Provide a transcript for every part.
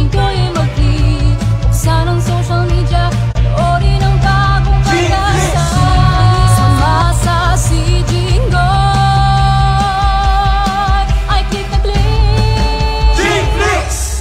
staging ko'y mag-click. Buksan ang social media, panoorin ang bagong pag-asa. Sama sa CG Ngoy, ay click na click. G-Flix!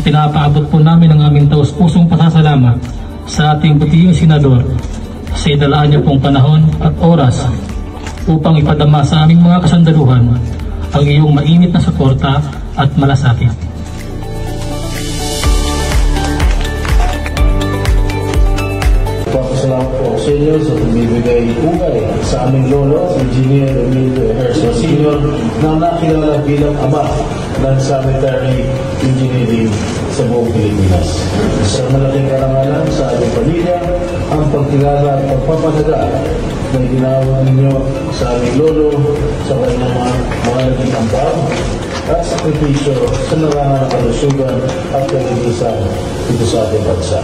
Pinapaabot po namin ang aming taus-pusong pasasalamat sa ating butihing senador sa idalaan niyo pong panahon at oras upang ipadama sa aming mga kasandaluhan ang iyong mainit na suporta at malasakit. Salamat po sa inyo sa pagbibigay hugay sa aming lolo, si Engineer Emilio Ejercito Sr. na nakilala bilang ama ng sanitary engineering sa buong Pilipinas. Sa malaking karangalan sa aming pamilya, ang pagkilala at pagpapadaga na ginawa ninyo sa aming lolo sa kanyang mga naging ambag at sakripisyo sa narangan ng kalusugan at kalinisan dito sa ating bansa.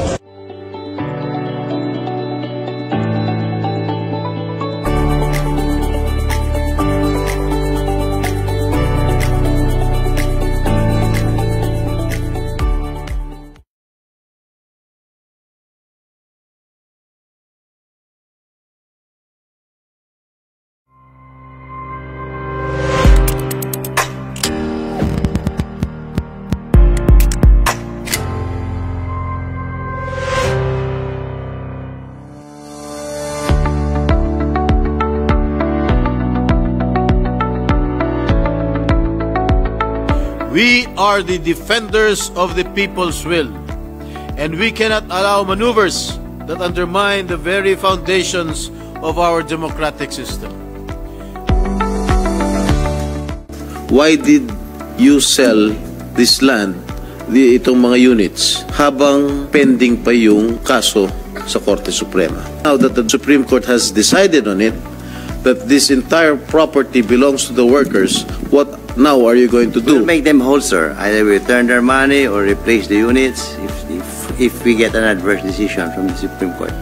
We are the defenders of the people's will, and we cannot allow maneuvers that undermine the very foundations of our democratic system. Why did you sell this land, itong mga units, habang pending pa yung kaso sa Korte Suprema? Now that the Supreme Court has decided on it, that this entire property belongs to the workers, what now are you going to do? We'll make them whole, sir. Either return their money or replace the units if we get an adverse decision from the Supreme Court.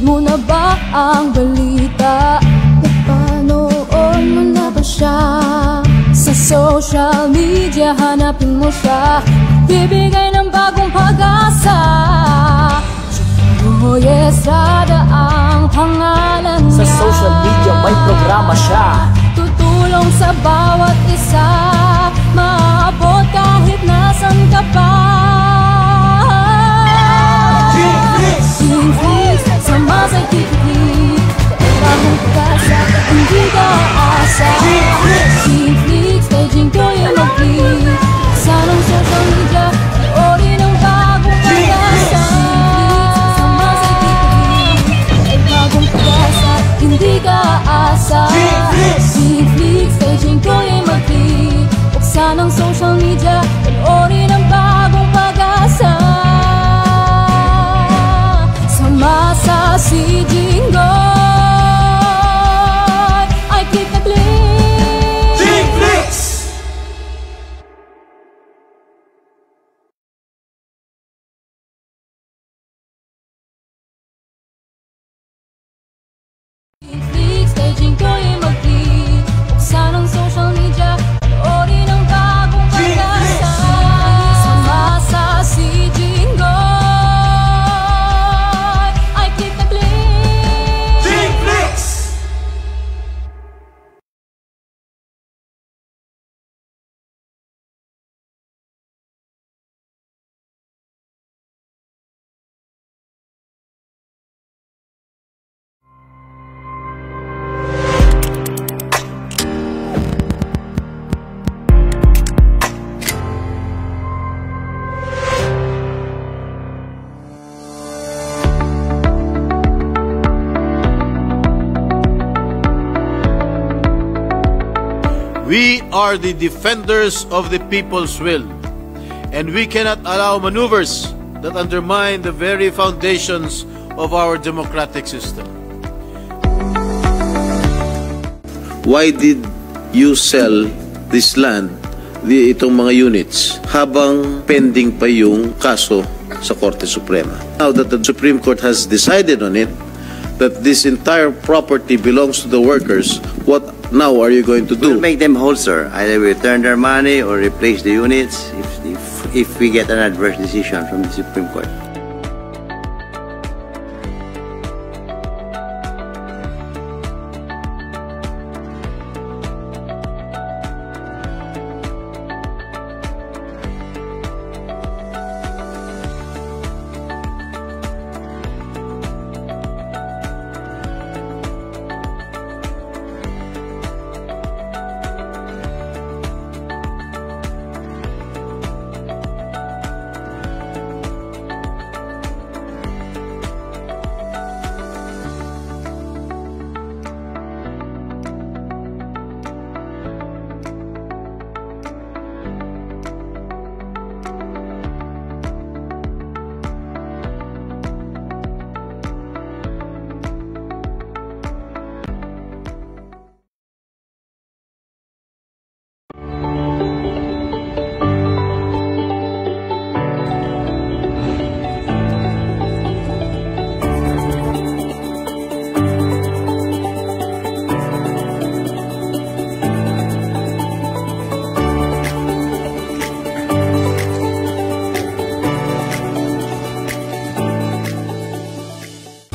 Mo na ba ang balita? Napanood mo na ba siya? Sa social media hanapin mo siya, bibigay ng bagong pag-asa. Joy Estrada ang pangalan niya. Sa social media may programa siya, tutulong sa bawat isa, maabot kahit nasan ka pa. G-Flix, sama sa G-Flix, bagong pag-asa, hindi ka asa. G-Flix, staging ko'y mag-click. Sanang social media, panoorin ang bagong pag-asa. Sama sa G-Flix, bagong pag-asa, hindi ka asa. G-Flix, staging ko'y mag-click. Buksan ang social media, panoorin ang bagong pag-asa. We are the defenders of the people's will, and we cannot allow maneuvers that undermine the very foundations of our democratic system. Why did you sell this land, itong mga units, habang pending pa yung kaso sa Korte Suprema? Now that the Supreme Court has decided on it, that this entire property belongs to the workers, what now are you going to do? We'll make them whole, sir. Either we return their money or replace the units if we get an adverse decision from the Supreme Court.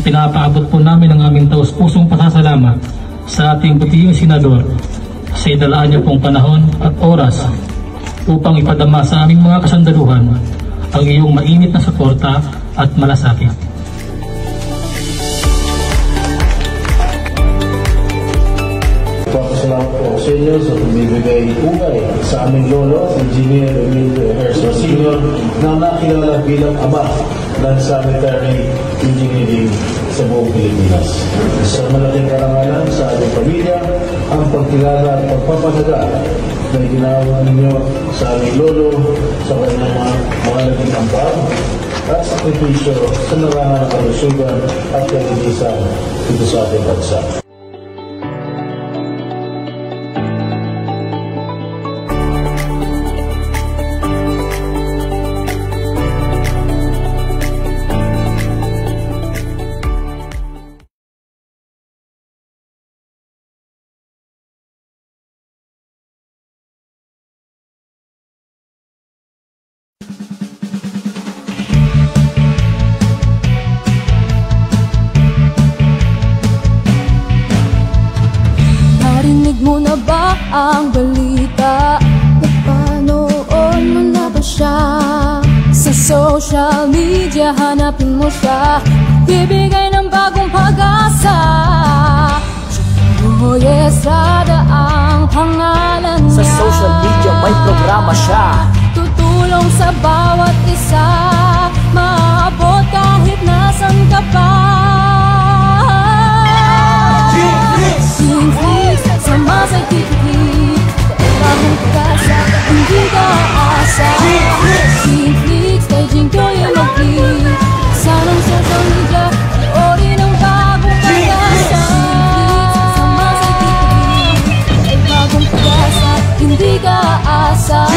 Pinapaabot po namin ang aming taus-pusong pasasalamat sa ating butihing senador sa idalaan niyo pong panahon at oras upang ipadama sa aming mga kasandaluhan ang iyong mainit na suporta at malasakit. Papasalamat po sa inyo sa pagbibigay ugay sa aming lolo, Engineer Emilio Ejercito Sr. na nakilala bilang ama ng sanitary engineering sa buong Pilipinas. Sa malaking karangalan sa ating pamilya, ang pagkilala at pagpapalaga na ginawa ninyo sa aming lolo sa kanyang mga naging ambag at sakripisyo sa larangan ng kalusugan at kalinisan dito sa ating bansa. Mo na ba ang balita? Napanood mo na ba siya? Sa social media hanapin mo siya, bibigay ng bagong pag-asa. Joy Estrada ang pangalan niya. Sa social media may programa siya, tutulong sa bawat isa, maabot kahit nasan ka pa. Sama sa Teamflix, bagong pag-asa, hindi ka aasa. Teamflix, staging ko yung mag-click. Sanang social media, panoorin ang bagong pag-asa. Sama sa Teamflix, bagong pag-asa, hindi ka aasa.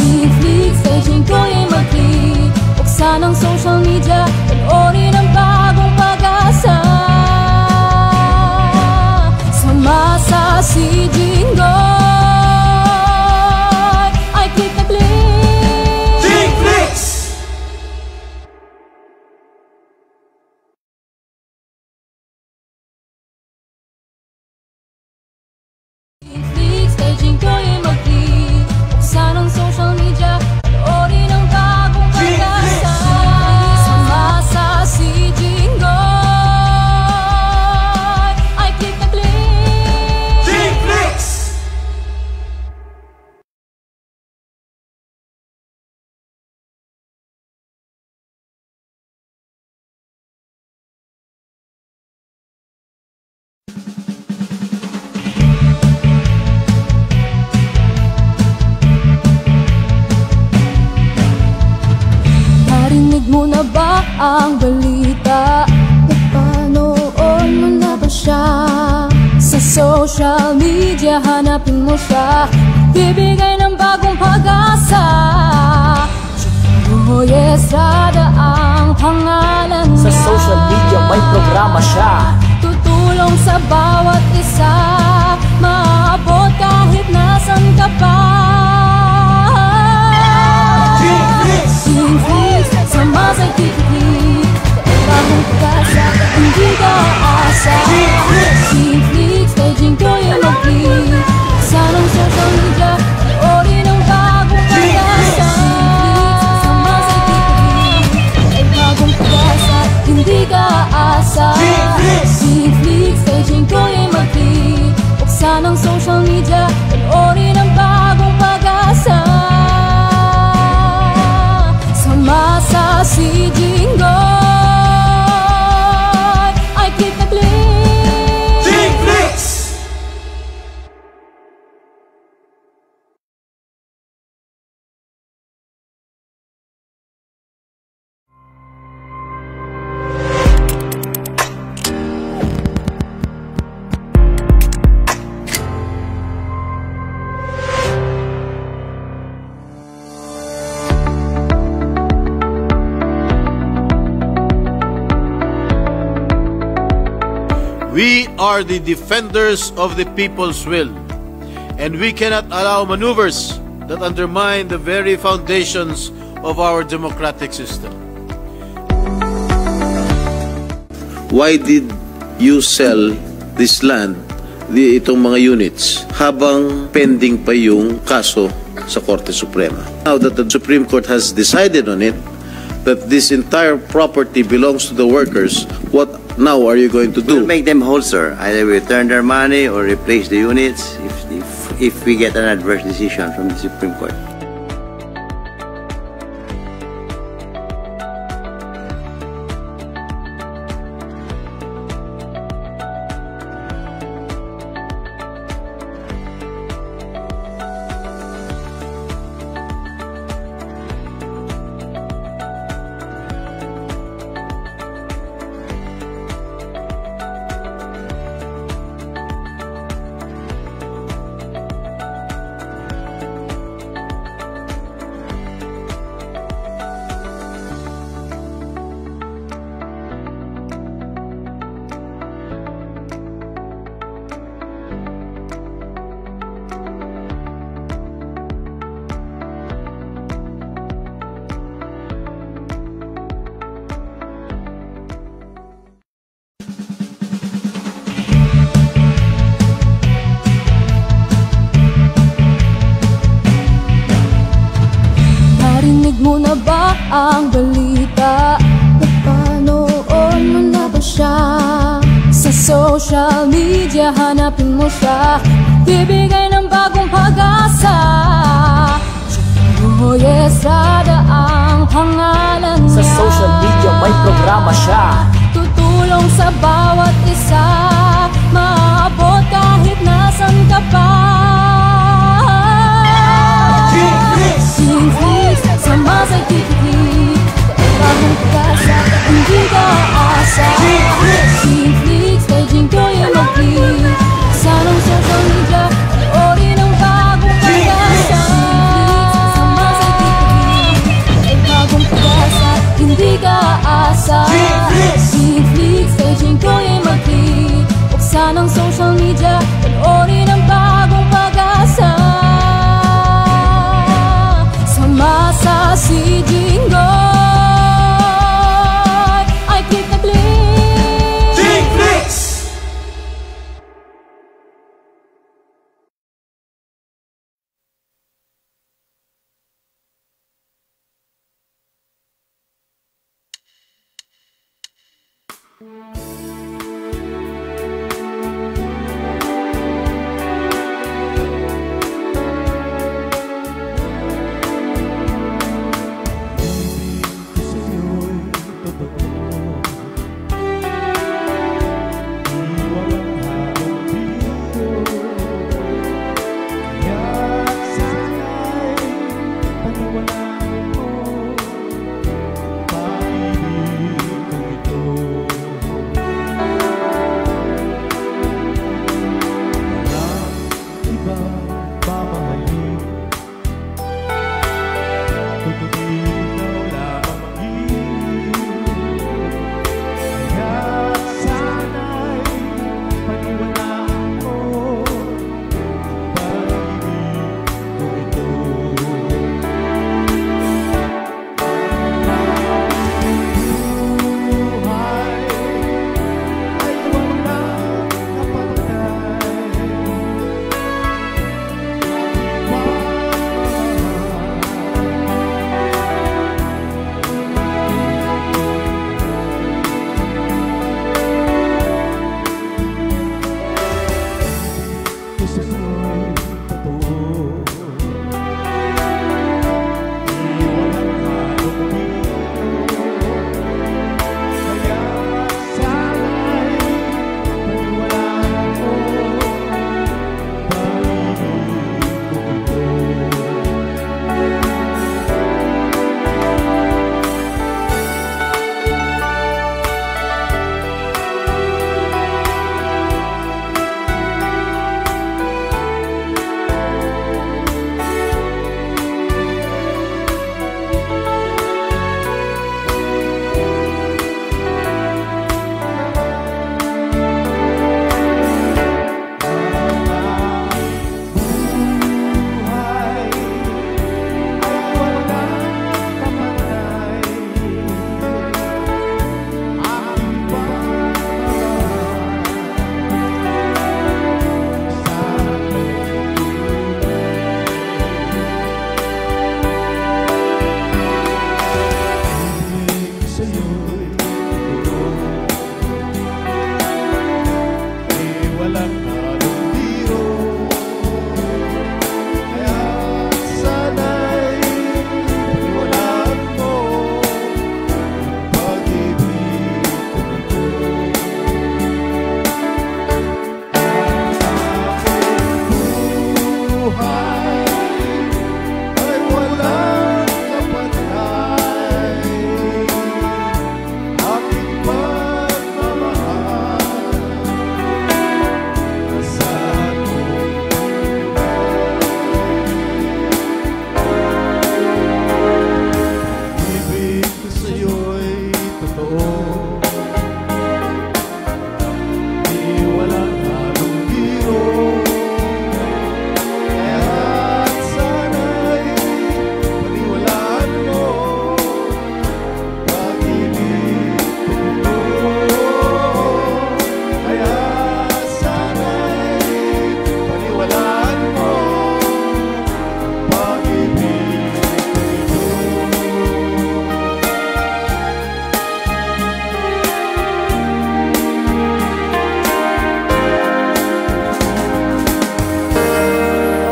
Teamflix, staging ko yung mag-click. Buksan ang social media, panoorin ang bagong pag-asa. Masa si Jinggoy ay click na click. Teamflix! Teamflix, staging ko yung mag-click. Buksan ang social media, panoorin ang bagong pag-asa. Sa masa si ang balita? Napanood mo na ba siya? Sa social media hanapin mo siya, bibigay ng bagong pag-asa. Joy Estrada ang pangalan niya. Sa social media may programa siya, tutulong sa bawat isa, maabot kahit nasan ka pa. King Flix, sama sa'y kikiklik, kahit pag-asa, hindi ka asa. King Flix, staging ko yung mag-click, sanang social media, panoorin ang bagong pag-asa. Sama sa'y kikiklik, bagong pag-asa, hindi ka asa. King Flix, staging ko yung mag-click, buksan ang social media, panoorin ang bagong pag-asa. Masa si Jingoy, I click the click. Jinflix! We are the defenders of the people's will, and we cannot allow maneuvers that undermine the very foundations of our democratic system. Why did you sell this land, itong mga units, habang pending pa yung kaso sa Korte Suprema? Now that the Supreme Court has decided on it, that this entire property belongs to the workers, what now are you going to do? We'll make them whole, sir. Either we return their money or replace the units if we get an adverse decision from the Supreme Court. Narinig mo na ba ang balita? Napanood mo na ba siya? Sa social media hanapin mo siya, bibigay ng bagong pag-asa. Joy Estrada ang pangalan niya. Sa social media may programa siya, tutulong sa bawat isa, maabot kahit nasan ka pa. King Flix, sama sa'y kikiklik, kahit pag-asa, hindi ka asa. King Flix, staging ko yung mag-click, sanang social media, panoorin ang bagong pag-asa. Sama sa'y kikiklik, bagong pag-asa, hindi ka asa. King Flix, staging ko yung mag-click, buksan ang social media, panoorin ang bagong pag-asa. Masa si Jingoy, I click the click. Jinflix! mamahalin. Totoo ikaw lamang mag-ibig. Kaya sana'y paniwalaan mo pag-ibig ko ito. Buhay ay walang kapantay. Gusto mo'y totoo. Di walang halong biro. Kaya sana'y paniwalaan mo pag-ibig ko ito. Buhay ay walang kapantay. Aking pagmamahal sa ibig sa'yo'y totoo. Di walang halong biro. Kaya sana'y paniwalaan mo pag-ibig ko ito. Buhay ay walang kapantay. Aking pagmamahal sa ibig ko sa'yo'y totoo. Di walang halong biro. Kaya sana'y paniwalaan mo pag-ibig ko ito. Kaya sana'y paniwalaan mo pag-ibig ko ito.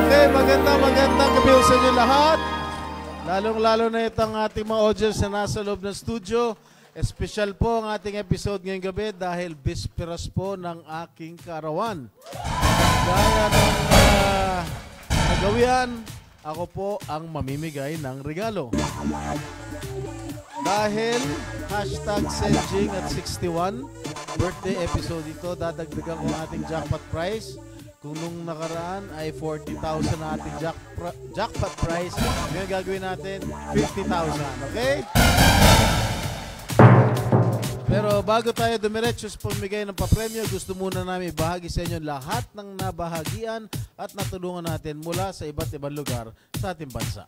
Okay, magandang gabi sa inyo lahat. Lalong-lalo na itong ating mga audience na nasa loob ng studio. Espesyal po ang ating episode ngayong gabi dahil bisperas po ng aking kaarawan. Gaya ng nagawian, ako po ang mamimigay ng regalo. Dahil hashtag Senjing at 61 birthday episode ito, dadagdagan ko ang ating jackpot prize. Kung nung nakaraan ay 40,000 na ating jackpot prize, ngayon gagawin natin 50,000. Okay? Pero bago tayo dumiretso sa pamimigay ng papremyo, gusto muna namin ibahagi sa inyo lahat ng nabahagian at natulungan natin mula sa iba't ibang lugar sa ating bansa.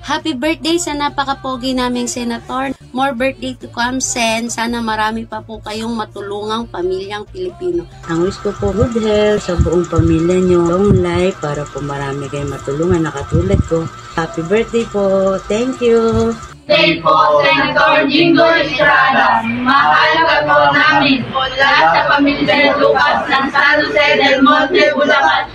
Happy birthday sa napaka-pogi naming senator. More birthday to come, Sen. Sana marami pa po kayong matulungang pamilyang Pilipino. Ang wish ko po good health sa buong pamilya nyo. Long life para po marami kayong matulungan na katulad ko. Happy birthday po. Thank you. Thank po, Senator Jingo Estrada. Mahal ka po namin mula sa pamilya Lucas ng San Jose del Monte, Bulacan.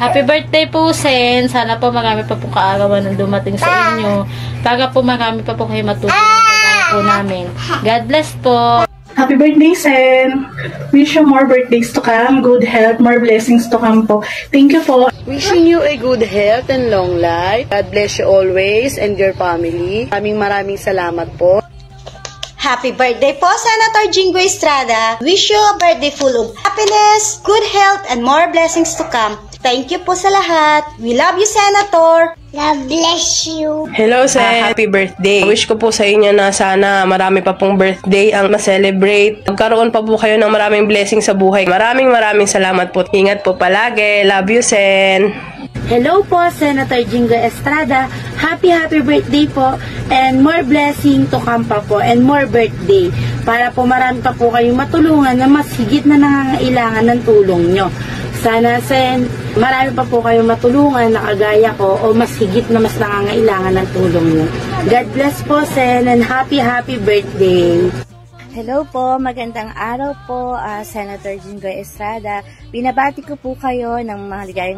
Happy birthday po, Sen. Sana po marami pa po kaarawan ng dumating sa inyo. Para po marami pa po kayo matulungan po namin. God bless po. Happy birthday, Sen. Wish you more birthdays to come, good health, more blessings to come po. Thank you po. Wishing you a good health and long life. God bless you always and your family. Maraming salamat po. Happy birthday po, Senator Jingo Estrada. Wish you a birthday full of happiness, good health, and more blessings to come. Thank you po sa lahat. We love you, Senator. God bless you. Hello, Sen. Happy birthday. Wish ko po sa inyo na sana marami pa pong birthday ang ma-celebrate. Magkaroon pa po kayo ng maraming blessing sa buhay. Maraming salamat po. Ingat po palagi. Love you, Sen. Hello po, Senator Jingo Estrada. Happy birthday po and more blessing to come pa po and more birthday para po marami pa po kayong matulungan na mas higit na nangangailangan ng tulong nyo. Sana, Sen, marami pa po kayong matulungan na kagaya ko o mas higit na mas nangangailangan ng tulong nyo. God bless po, Sen, and happy birthday. Hello po, magandang araw po, Senator Jingo Estrada. Binabati ko po kayo ng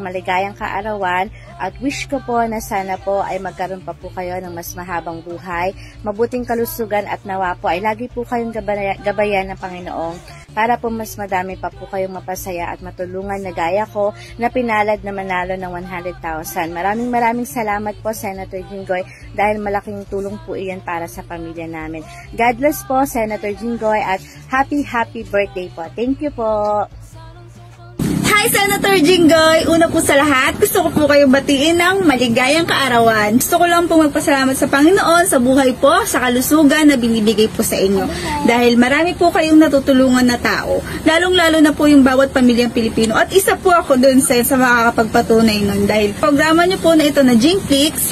maligayang kaarawan at wish ko po na sana po ay magkaroon pa po kayo ng mas mahabang buhay, mabuting kalusugan at nawa po ay lagi po kayong gabayan ng Panginoong para po mas madami pa po kayong mapasaya at matulungan na gaya ko na pinalad na manalo ng 100,000. Maraming salamat po, Senator Jingoy, dahil malaking tulong po iyan para sa pamilya namin. God bless po, Senator Jingoy, at happy birthday po. Thank you po. Hi, Senator Jingoy! Una po sa lahat, gusto ko po kayong batiin ng maligayang kaarawan. Gusto ko lang po magpasalamat sa Panginoon sa buhay po, sa kalusugan na binibigay po sa inyo. Dahil marami po kayong natutulungan na tao, lalong-lalo na po yung bawat pamilyang Pilipino. At isa po ako dun sa makakapagpatunay nun. Dahil programa nyo po na ito na Jingflix,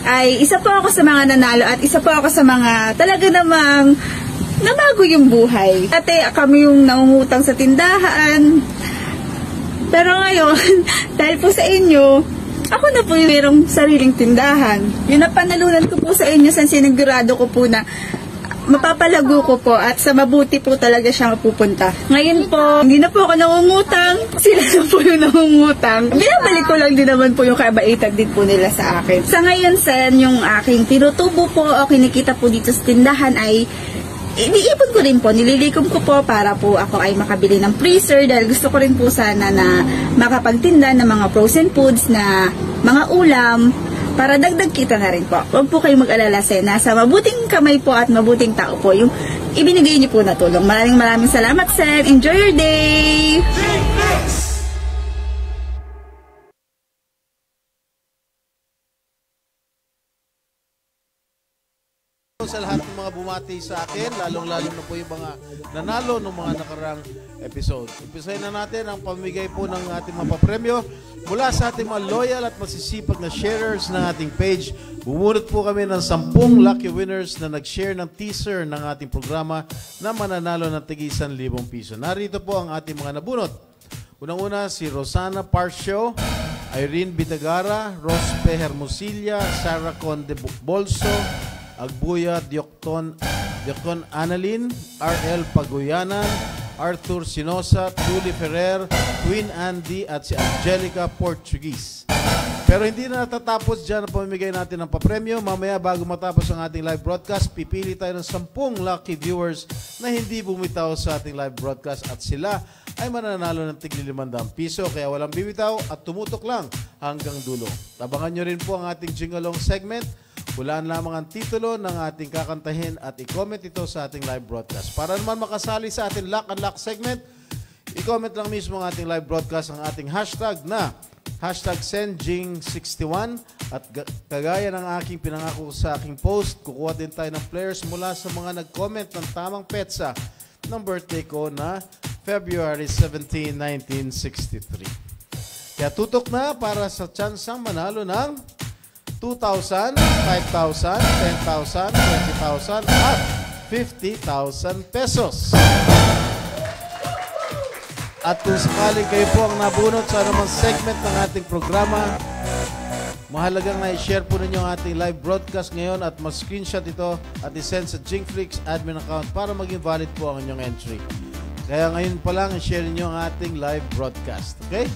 ay isa po ako sa mga nanalo at isa po ako sa mga talaga namang nabago yung buhay. Dati kami yung nangungutang sa tindahan. Pero ngayon, dahil po sa inyo, ako na po yung mayroong sariling tindahan. Yun ang panalunan ko po sa inyo sa sinigurado ko po na mapapalago ko po at sa mabuti po talaga siyang pupunta. Ngayon po, hindi na po ako nangungutang. Sila na po yung nangungutang. Binabalik ko lang din naman po yung kabaitan din po nila sa akin. Sa ngayon, Sen, yung aking tinutubo po o kinikita po dito sa tindahan ay iniipon ko rin po, nililikom ko po para po ako ay makabili ng freezer dahil gusto ko rin po sana na makapagtinda ng mga frozen foods na mga ulam para dagdag kita na rin po. Huwag po kayong mag-alala, Sen. Nasa mabuting kamay po at mabuting tao po yung ibinigay niyo po na tulong. Maraming salamat, Sen. Enjoy your day! Sa lahat ng mga bumati sa akin, lalong-lalo na po yung mga nanalo ng mga nakarang episode. Umpisahin na natin ang pamigay po ng ating mga papremyo mula sa ating mga loyal at masisipag na sharers ng ating page. Bumunot po kami ng 10 lucky winners na nag-share ng teaser ng ating programa na mananalo ng tig 1,000 piso. Narito po ang ating mga nabunot. Unang-una si Rosana Parcio, Irene Bitagara, Rospe Hermosilla, Sarah Conde Bolso, Agbuya Diokton Annalyn, RL Paguyanan, Arthur Sinosa, Julie Ferrer, Queen Andy at si Angelica Portuguese. Pero hindi na natatapos dyan ang pamimigay natin ng papremyo. Mamaya bago matapos ang ating live broadcast, pipili tayo ng 10 lucky viewers na hindi bumitaw sa ating live broadcast at sila ay mananalo ng tig 500 piso. Kaya walang bibitaw at tumutok lang hanggang dulo. Tabangan nyo rin po ang ating jingalong segment. Hulaan lamang ang titulo ng ating kakantahin at i-comment ito sa ating live broadcast. Para naman makasali sa ating Lock and Lock segment, i-comment lang mismo ang ating live broadcast ang ating hashtag na #SendJing61 at kagaya ng aking pinangako sa aking post, kukuha din tayo ng players mula sa mga nag-comment ng tamang petsa ng birthday ko na February 17, 1963. Kaya tutok na para sa tsansang manalo ng 2,000, 5,000, 10,000, 20,000 at 50,000 pesos. At kung sakaling kayo po ang nabunot sa anumang segment ng ating programa, mahalagang na-share po ninyo ang ating live broadcast ngayon at mas-screenshot ito at i-send sa Jingflix admin account para maging valid po ang inyong entry. Kaya ngayon pa lang i-share ninyo ang ating live broadcast. Okay?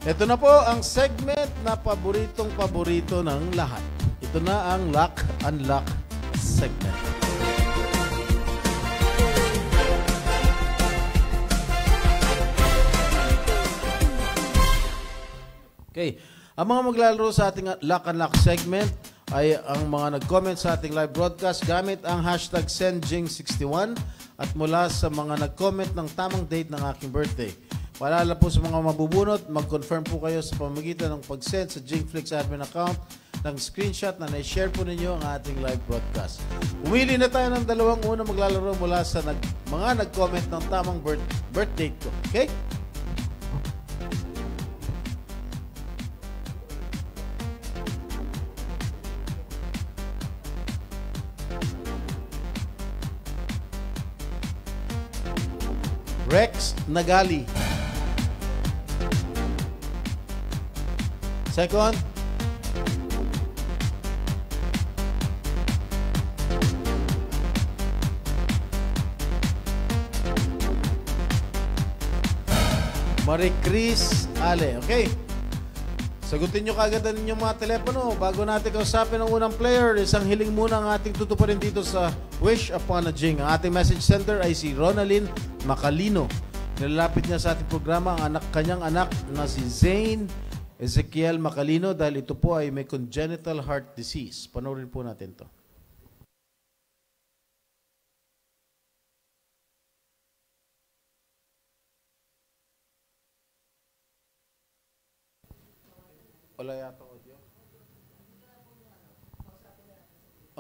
Ito na po ang segment na paboritong-paborito ng lahat. Ito na ang Lock and Lock segment. Okay. Ang mga maglalaro sa ating Lock and Lock segment, ay ang mga nag-comment sa ating live broadcast gamit ang hashtag SendJing61 at mula sa mga nag-comment ng tamang date ng aking birthday. Paalala po sa mga mabubunot, mag-confirm po kayo sa pamamagitan ng pag-send sa Jingflix admin account ng screenshot na na-share po ninyo ang ating live broadcast. Umili na tayo ng dalawang unang maglalaro mula sa mga nag-comment ng tamang birth date ko. Okay? Rex Nagali. Second. Marie Chris Ale. Okay. Sagutin nyo kagad ang inyong mga telepono. Bago natin kausapin ang unang player, isang hiling muna ang ating tutuparin dito sa Wish Upon a Jing. Ang ating message sender ay si Ronalyn Macalino. Nilalapit niya sa ating programa ang kanyang anak na si Zane Ezekiel Macalino dahil ito po ay may congenital heart disease. Panoorin po natin to. Wala yata audio.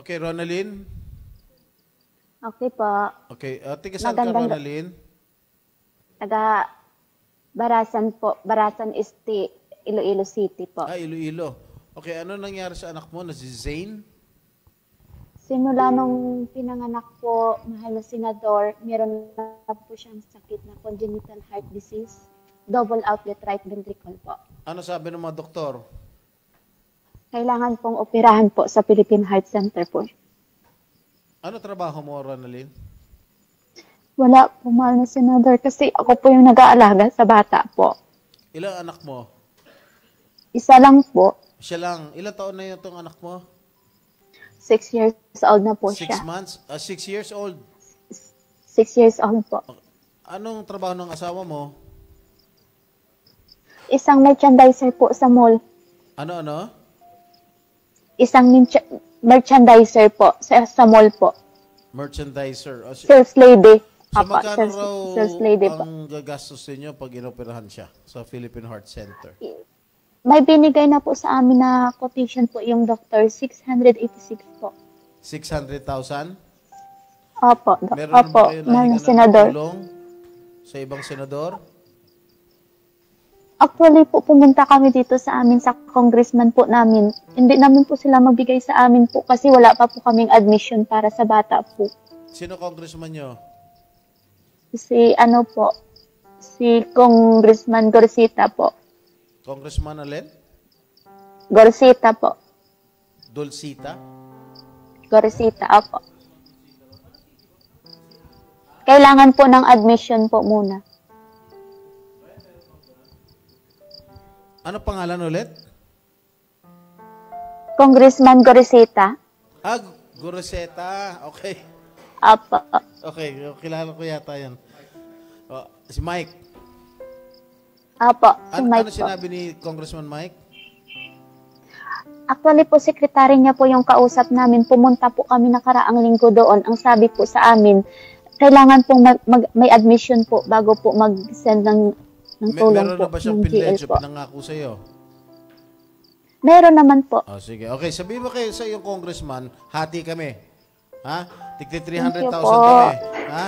Okay, Ronalyn. Okay po. Okay, tiga saan ka, Ronalyn? Taga Barasan po. Barasan Este, Iloilo City po. Iloilo. Okay, ano nangyari sa anak mo na si Zane? Simula nung pinanganak po, mahal na senador, meron na po siyang sakit na congenital heart disease. Double outlet right ventricle po. Ano sabi ng mga doktor? Kailangan pong operahan po sa Philippine Heart Center po. Ano trabaho mo, Ronalyn? Wala po, mahal na senador, kasi ako po yung nag-aalaga sa bata po. Ilang anak mo? Isa lang po. Siya lang. Ilang taon na yun itong anak mo? 6 years old na po siya. 6 months? 6 years old? 6 years old po. Anong trabaho ng asawa mo? Isang merchandiser po sa mall. Ano? Isang merchandiser po sa mall po. Merchandiser. Sales lady. So magkano raw sales lady po. ang gagastos niyo pag inoperahan siya sa Philippine Heart Center? May binigay na po sa amin na quotation po yung doctor, 686 po. 600,000? Opo. Meron Opo, mahal na senador. Tulong sa ibang senador? Actually po, pumunta kami dito sa amin sa congressman po namin. Hindi namin po sila magbigay sa amin po kasi wala pa po kaming admission para sa bata po. Sino congressman nyo? Si Congressman Gorsita po. Congressman alin? Gorsita po. Dulcita? Gorsita, opo. Kailangan po ng admission po muna. Ano pangalan ulit? Congressman Gorsita. Gorseta. Okay. Apo. Okay, kilala ko yata yan. Si Mike. Apo, si Mike ano sinabi ni Congressman Mike? Actually po, sekretary niya po yung kausap namin. Pumunta po kami nakaraang linggo doon. Ang sabi po sa amin, kailangan pong may admission po bago po mag-send ng tulong meron po. Na ba siyang pinledge o pinangako sa'yo? Meron naman po. Sige. Okay, sabihin mo kayo sa iyong congressman, hati kami. Ha? Tigti 300,000 po. kami. Ha?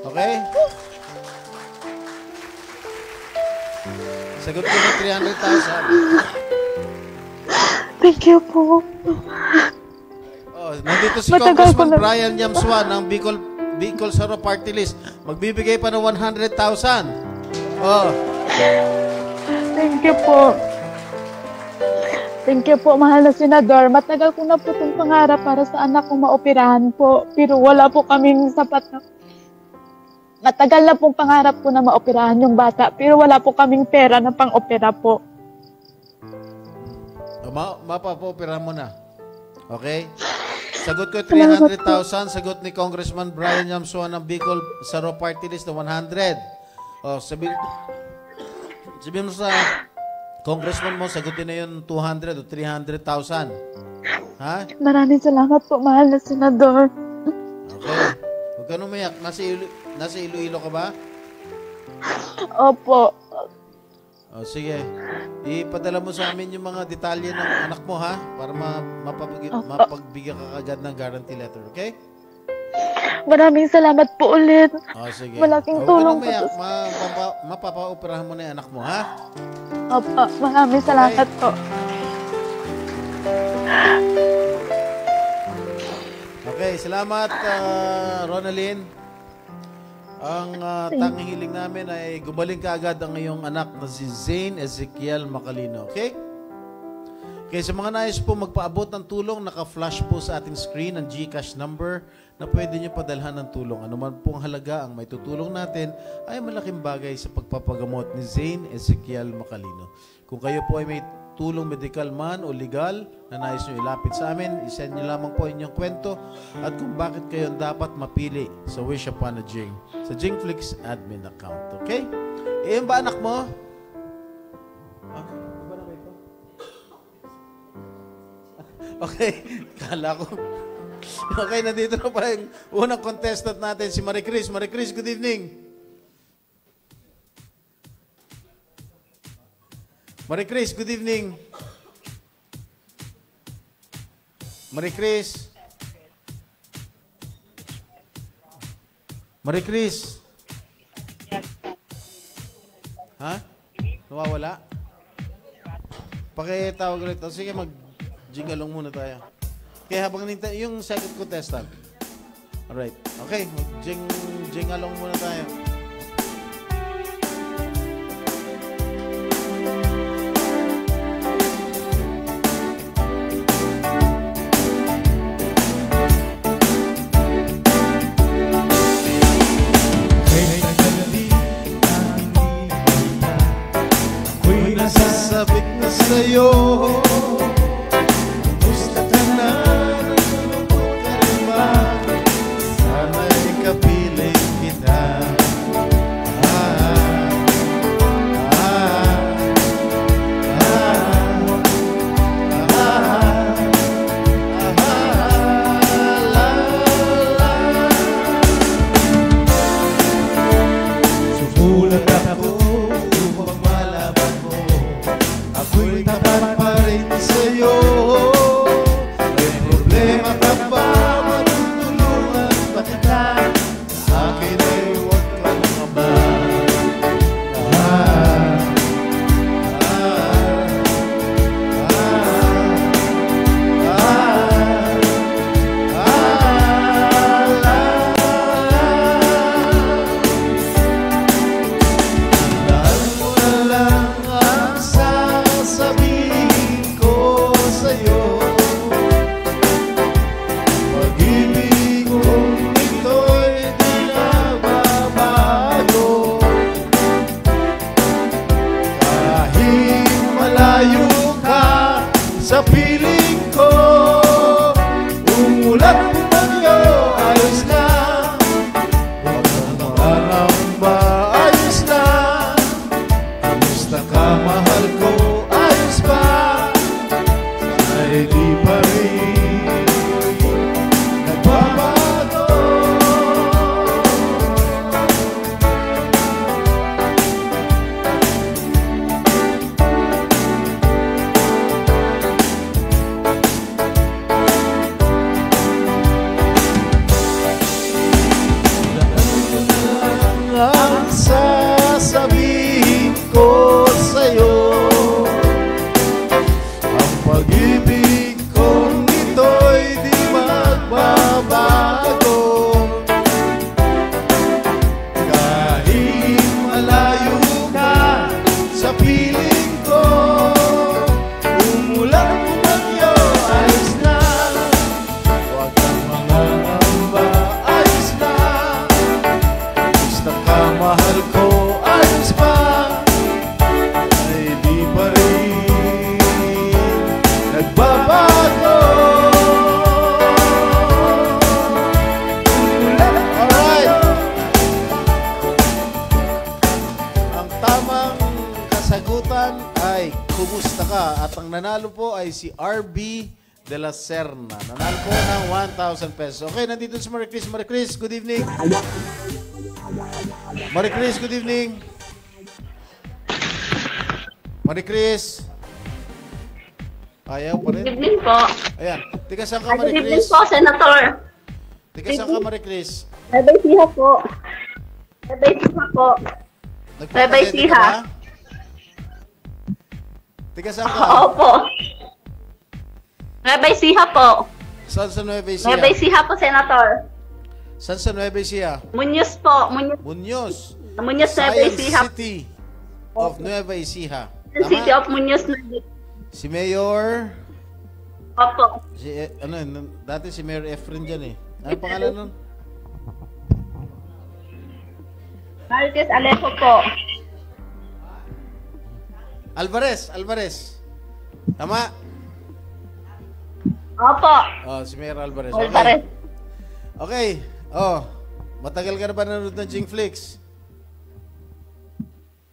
Okay? Sagot ko ng 300,000. Thank you po. Nandito si Congressman Brian Yamsua ng Bicol Saro Party List. Magbibigay pa ng 100,000. Thank you po. Thank you po, mahal na senador. Matagal ko na po itong pangarap para sa anak ko maoperahan po. Pero wala po kaming sapat na... Matagal na pong pangarap ko na maoperahan yung bata. Pero wala po kaming pera na pang-opera po. Mapapa-operahan mo na. Okay? Sagot ko 300,000. Sagot ni Congressman Brian Yamsua ng Bicol Saro Party List na 100. Sabihin mo sa congressman mo, sagutin na yun 200 o 300,000. Ha? Maraming salamat po, mahal na Senador. Okay. Huwag ka numayak. Nasa Iloilo ka ba? Opo. O, sige. Ipadala mo sa amin yung mga detalye ng anak mo, ha? Para mapagbigyan ka agad ng guarantee letter, okay? Maraming salamat po ulit. O, sige. Malaking tulong po. Mapapa-operahan mo na yung anak mo, ha? Opo, maraming salamat po. Okay, salamat, Ronalyn. Ang tanging hiling namin ay gumaling ka agad ang iyong anak na si Zane Ezekiel Macalino. Okay? Okay, sa mga nais po magpaabot ng tulong, naka-flash po sa ating screen ang GCash number na pwede nyo padalhan ng tulong. Ano man pong halaga ang may tutulong natin ay malaking bagay sa pagpapagamot ni Zane Ezekiel Macalino. Kung kayo po ay may tulong medical man o legal na nais nyo ilapit sa amin, isend nyo lamang po inyong kwento at kung bakit kayo dapat mapili sa Wish Upon a Jing sa Jingflix admin account. Okay? Yung ba anak mo? Okay, kala ko. Okay, nandito na pa yung unang contestant natin, si Marie Chris. Marie Chris, good evening. Marie Chris, good evening. Marie Chris. Marie Chris. Ha? Nawawala? Pakitawag ulit. Sige, mag-jingalong muna tayo. Kaya habang yung second contestant. Alright. Okay, mag-jingalong muna tayo. Sabik na sa'yo, gusto ka na, nalulungkot ka rin ba? Sana'y kapiling kita. Susulat ako upang malaman mo, ako'y tapat pa rin sa'yo. May problema ka ba? Matutulungan ba kita? Sa akin ay huwag kang mama. Dahil mo na lang ang sasabihin ko sa'yo. Pag-ibig kong ito'y di nagbabago. Kahit malayo ka sa piling ko, umulan bagyo, ayos na. Huwag kang mangangamba, ayos na. Kamusta ka, mahal ko, ayos ba? Ay di pa rin nagbabago. Ang sasabihin ko sa'yo, ang pag-ibig kong ito'y di magbabago. Kahit malayo ka sa piling ko, umulan bagyo, ayos na. Huwag kang mangangamba, ayos na. Gusto ka, mahal ko, ayos ba? Ay di pa rin nagbabago. Alright. Ang tamang kasagutan ay kumusta ka? At ang nanalo po ay si RB de la Serna. Nanalo po ng 1,000 pesos. Okay, nandito si Marie Chris. Marie Chris, good evening. Marie Chris, good evening. Marie Chris. Ayaw pa rin. Good evening po. Ayan. Tika saan ka, Marie Good evening Chris? po, Senator. Tika saan ka, Marie Chris? Bye-bye siha po. Bye-bye siha po. Bye-bye siha. Tika saan ka? Opo. Bye-bye siha po. Saan sa Nueva Ecija? Bye-bye siha po, Senator. Saan sa Nueva Ecija? Muñoz po. Muñoz. Muñoz, Nueva Ecija. City of Nueva Ecija. City of Muñoz. Si Mayor... Opo. Si, dati si Mayor Efren dyan eh. Ano pangalan nun? Marquez Alejo po. Alvarez. Tama? Opo. Oh, si Mayor Alvarez. Alvarez. Okay. Oh, matagal ka na ba nanonood ng Jingflix?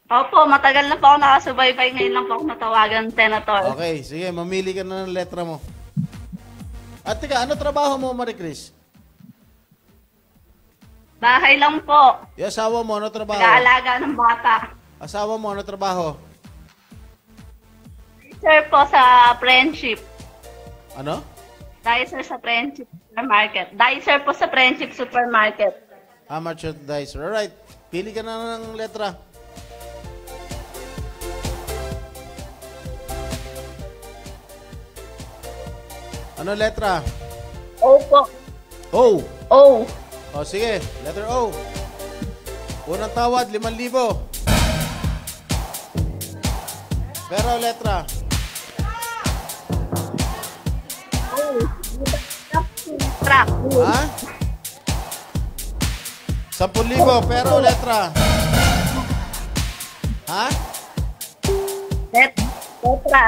Opo, matagal na po ako nakasubaybay. Ngayon lang po ako natawagan, Senator. Okay, sige. Mamili ka na ng letra mo. At tika, ano trabaho mo, Marie Chris? Bahay lang po. Yung asawa mo, ano trabaho? Nag-aalaga ng bata. Asawa mo, ano trabaho? Sir po sa Friendship. Ano? Dicer sa Friendship Supermarket. Dicer po sa Friendship Supermarket. Merchandiser. Alright. Pili ka na ng letra. Ano letra? O po. O. O. O, sige. Letter O. Unang tawad, 5,000. Pero letra. Ha? 10,000. Pero letra. Ha? Letra.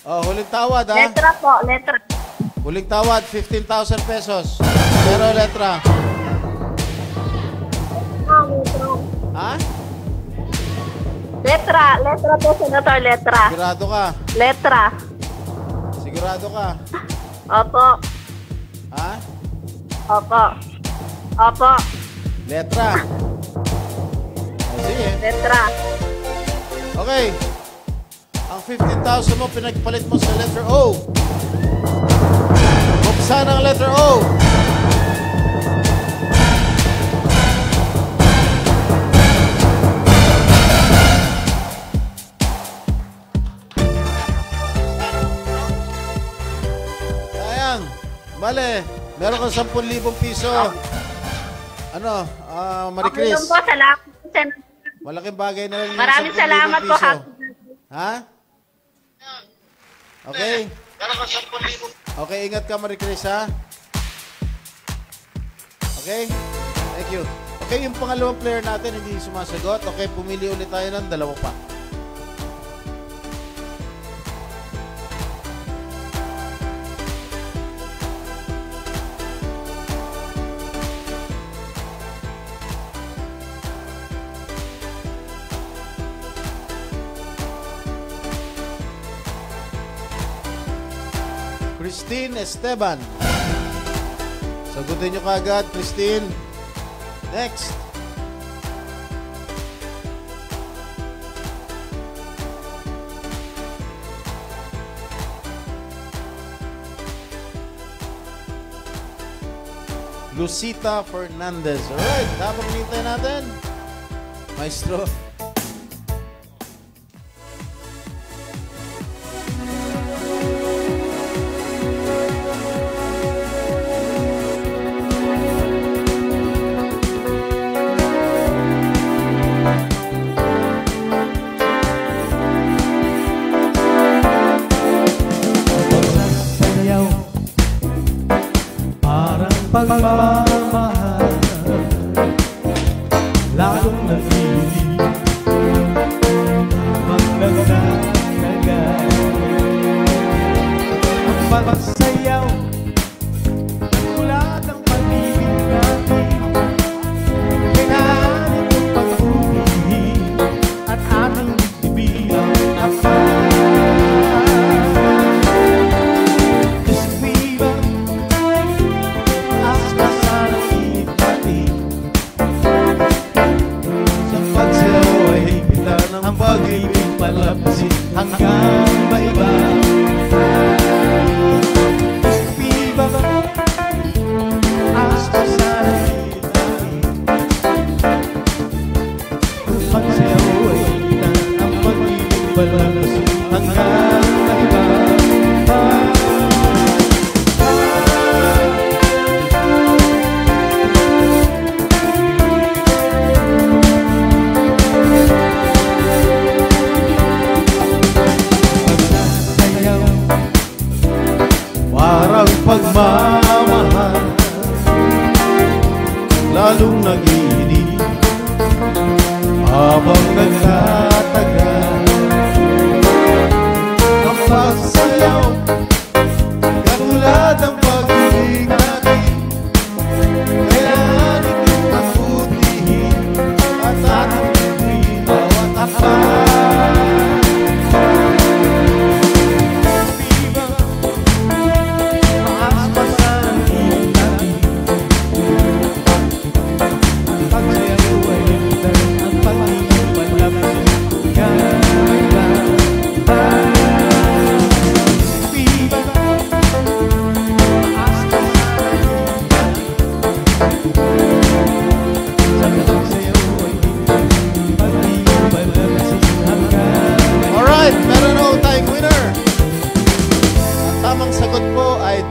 Oh, huling tawad, ha? Letra po, letra. Huling tawad, 15,000 pesos. Pero letra. Ha? Letra po, Senator, letra. Sigurado ka? Letra. Sigurado ka? Opo. Ha? Opo. Letra. O, sige. Letra. Okay. Ang 15,000 mo, pinagpalit mo sa letter O. Buksan ang letter O. Sayang. Bale, meron kang 10,000 piso. Ano, Marie Chris? Okay po, salamat. Malaking bagay na lang yung Maraming 10,000 salamat po, piso. Happy. Ha? Okay. Okay, ingat ka, Marie Chris, ha? Okay? Thank you. Okay, yung pangalawang player natin hindi sumasagot. Okay, pumili ulit tayo ng dalawa pa. Christine Esteban. Sagutin nyo kaagad, Christine. Next. Lucita Fernandez. Alright, habang nintay natin, Maestro. Pagmamahal lalong nag-ibig magdagdagan ang pagsayaw mula ng pag-ibig natin kailangan ng pag-ibig at ating ibig ang kapal. ng pag-ibig palapsin hanggang maiba. Viva hasta sa langit, magsayaw ay kita ang pag-ibig palapsin hanggang maiba. Parang pagmamahal, lalong nag-iinip habang nagtatagal. Ang pagsayaw, katulad ng pag-ibig natin, kailangan itong pagputihin at ating tuwin bawat akal.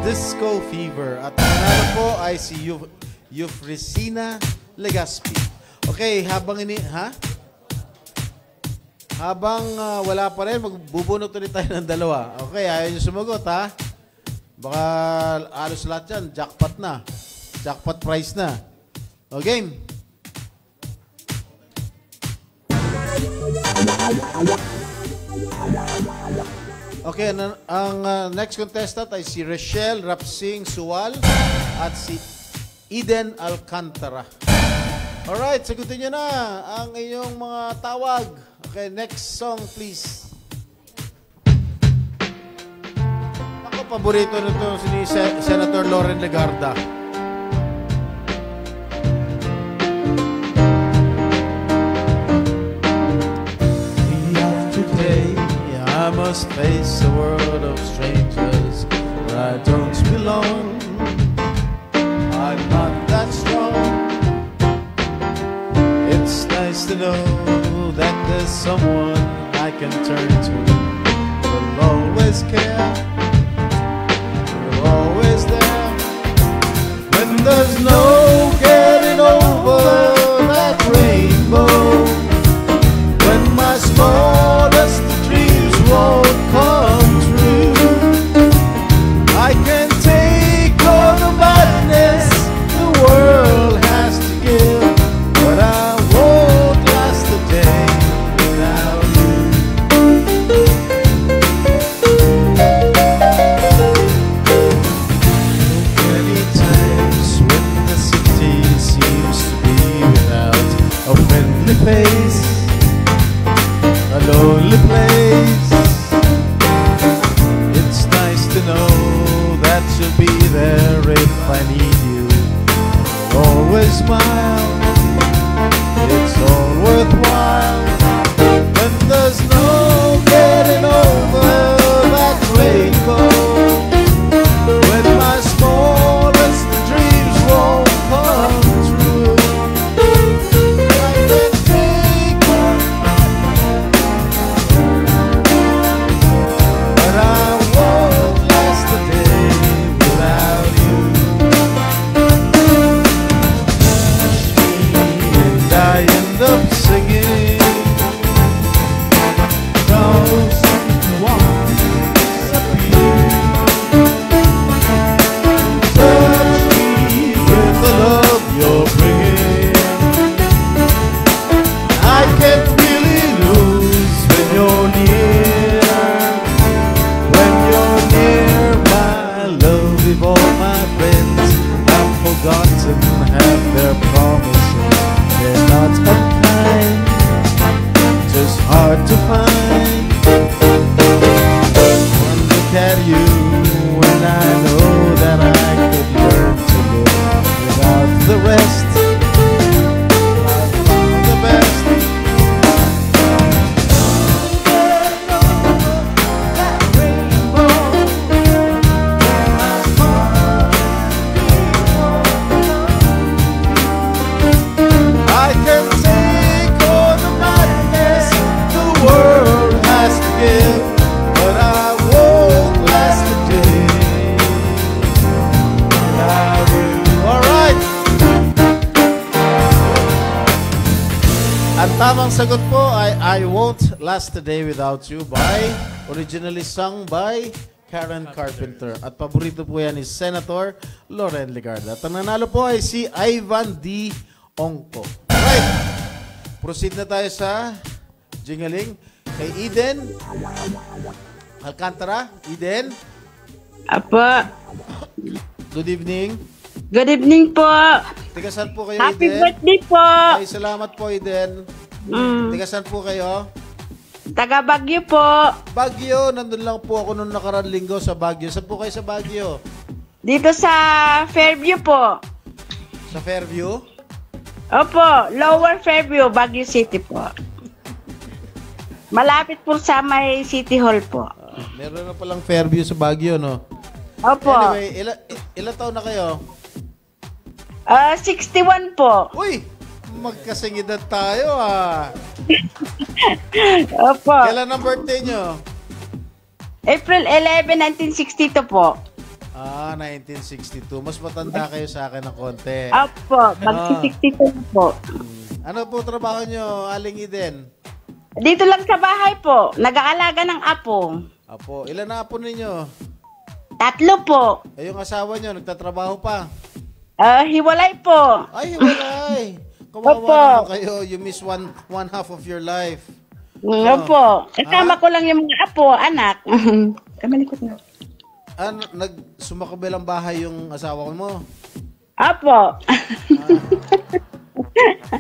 Disco Fever. At ang nanalo po ay si Eufresina Legaspi. Okay, habang wala pa rin, magbubunot ulit tayo ng dalawa. Okay, ayaw nyo sumagot, ha? Baka alos lahat yan, jackpot na. Jackpot prize na. O, game. Okay, ang next contestant ay si Rachel Rapsing Suwal at si Eden Alcantara. Alright, sagutin nyo na ang inyong mga tawag. Okay, next song please. Ako, paborito nito si Senator Loren Legarda. I must face a world of strangers where I don't belong. I'm not that strong. It's nice to know that there's someone I can turn to. Will always care. You're always there. When there's no getting over that rainbow. When my smallest won't come true, I can take all the madness the world has to give, but I won't last a day without you. Many times when the city seems to be without a friendly face, a lonely place, know that you'll be there if I need you. Always smile, it's all worthwhile. When there's no getting over that rainbow. When my smallest dreams won't come true, I can take one, but I won't last a day without you. And I end up singing songs to walk disappear. Touch me with the love you're bringing. I can't really lose when you're near. When you're near, my love, if all my friends have forgotten half their promises, they're not unkind, just hard to find. One look at you and I know that I could learn to live without the rest. I've found the best. tamang sagot po ay I Won't Last a Day Without You originally sung by Karen Carpenter. At paborito po yan ni Senator Loren Legarda. At ang nanalo po ay si Ivan D. Ongko. Alright. Proceed na tayo sa Jingaling. Kay Eden Alcantara. Eden. Apa. Good evening. Good evening po. Tigasan po kayo, Happy Eden. birthday po. Ay, salamat po, Eden. Tigasan po kayo. Taga Baguio po. Baguio, nandun lang po ako nung nakaraan linggo sa Baguio. Saan po kayo sa Baguio? Dito sa Fairview po. Sa Fairview? Opo, Lower Fairview, Baguio City po. Malapit po sa may City Hall po. Meron na palang Fairview sa Baguio, no? Opo. Anyway, ilan taon na kayo? 61 po. Uy! Magkasingidad tayo, ah. Opo. Kailan ang birthday nyo? April 11, 1962 po. 1962. Mas matanda kayo sa akin ng konti. Opo, mag-62 po. Ano po trabaho nyo, Aling Eden? Dito lang sa bahay po. Nag-aalaga ng apo. Apo, ilan na apo ninyo? 3 po. Eh, yung asawa nyo, nagtatrabaho pa? Hiwalay po. Ay, hiwalay. Kawawa naman kayo. You miss one half of your life. Opo. Kasama ko lang yung mga apo, anak. Kamalikot na. Nagsumakabel ang bahay yung asawa mo? Apo.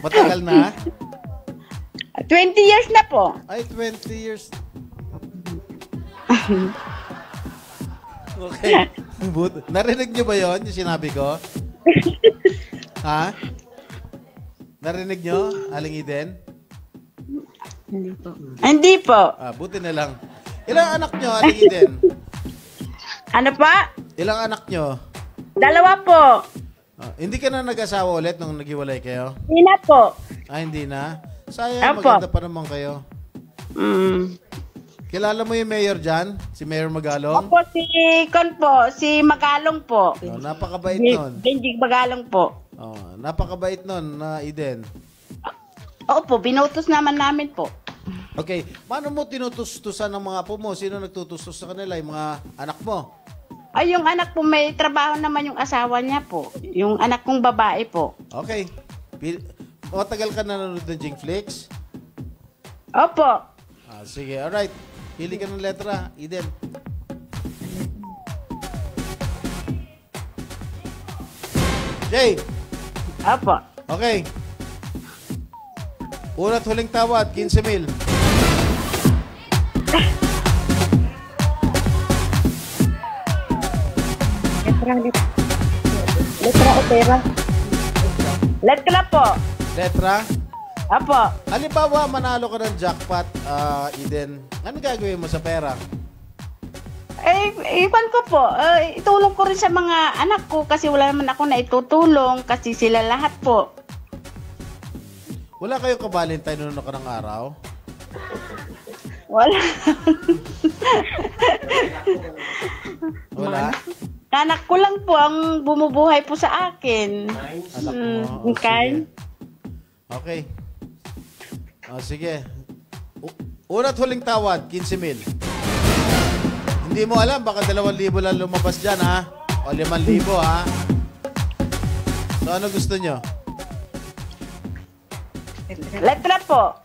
Matagal na? 20 years na po. Ay, 20 years. Okay. Narinig nyo ba yon yung sinabi ko? Ha? Narinig nyo, Aling Eden? Hindi po. Buti na lang. Ilang anak nyo, Aling Eden? Ano pa? Ilang anak nyo? 2 po. Hindi ka na nag-asawa ulit nung naghiwalay kayo? Hindi na po. Hindi na? Sayang, Apo. maganda pa naman kayo. Kilala mo yung mayor dyan? Si Mayor Magalong? Opo, si Magalong po. Napakabait nun. Benjing Magalong po. Napakabait nun, na Eden. Opo, binutos naman namin po. Okay, paano mo tinutustusan ng mga apo mo? Sino nagtutustos sa kanila? Yung mga anak mo? Ay, yung anak po, may trabaho naman yung asawa niya po. Yung anak kong babae po. Okay. Matagal ka nanonood ng Jingflix? Opo. Sige, alright. Pili ka ng letra, Eden. Jay! Opo. Okay. Una't huling tawad, 15,000. Letra o pera? Letra po. Letra? Apo. Halimbawa, manalo ka ng jackpot, Eden. Ano gagawin mo sa pera? Iwan ko po. Itulong ko rin sa mga anak ko kasi wala naman ako na itutulong kasi sila lahat po. Wala kayong ka-Valentine noong nakarang araw? Wala. Wala? Anak ko lang po ang bumubuhay po sa akin. Anak mo? Okay. Okay. Sige. Una't huling tawad, 15,000. Hindi mo alam, baka 2,000 lang lumabas dyan, ha? O 5,000, ha? So, ano gusto nyo? Letra po.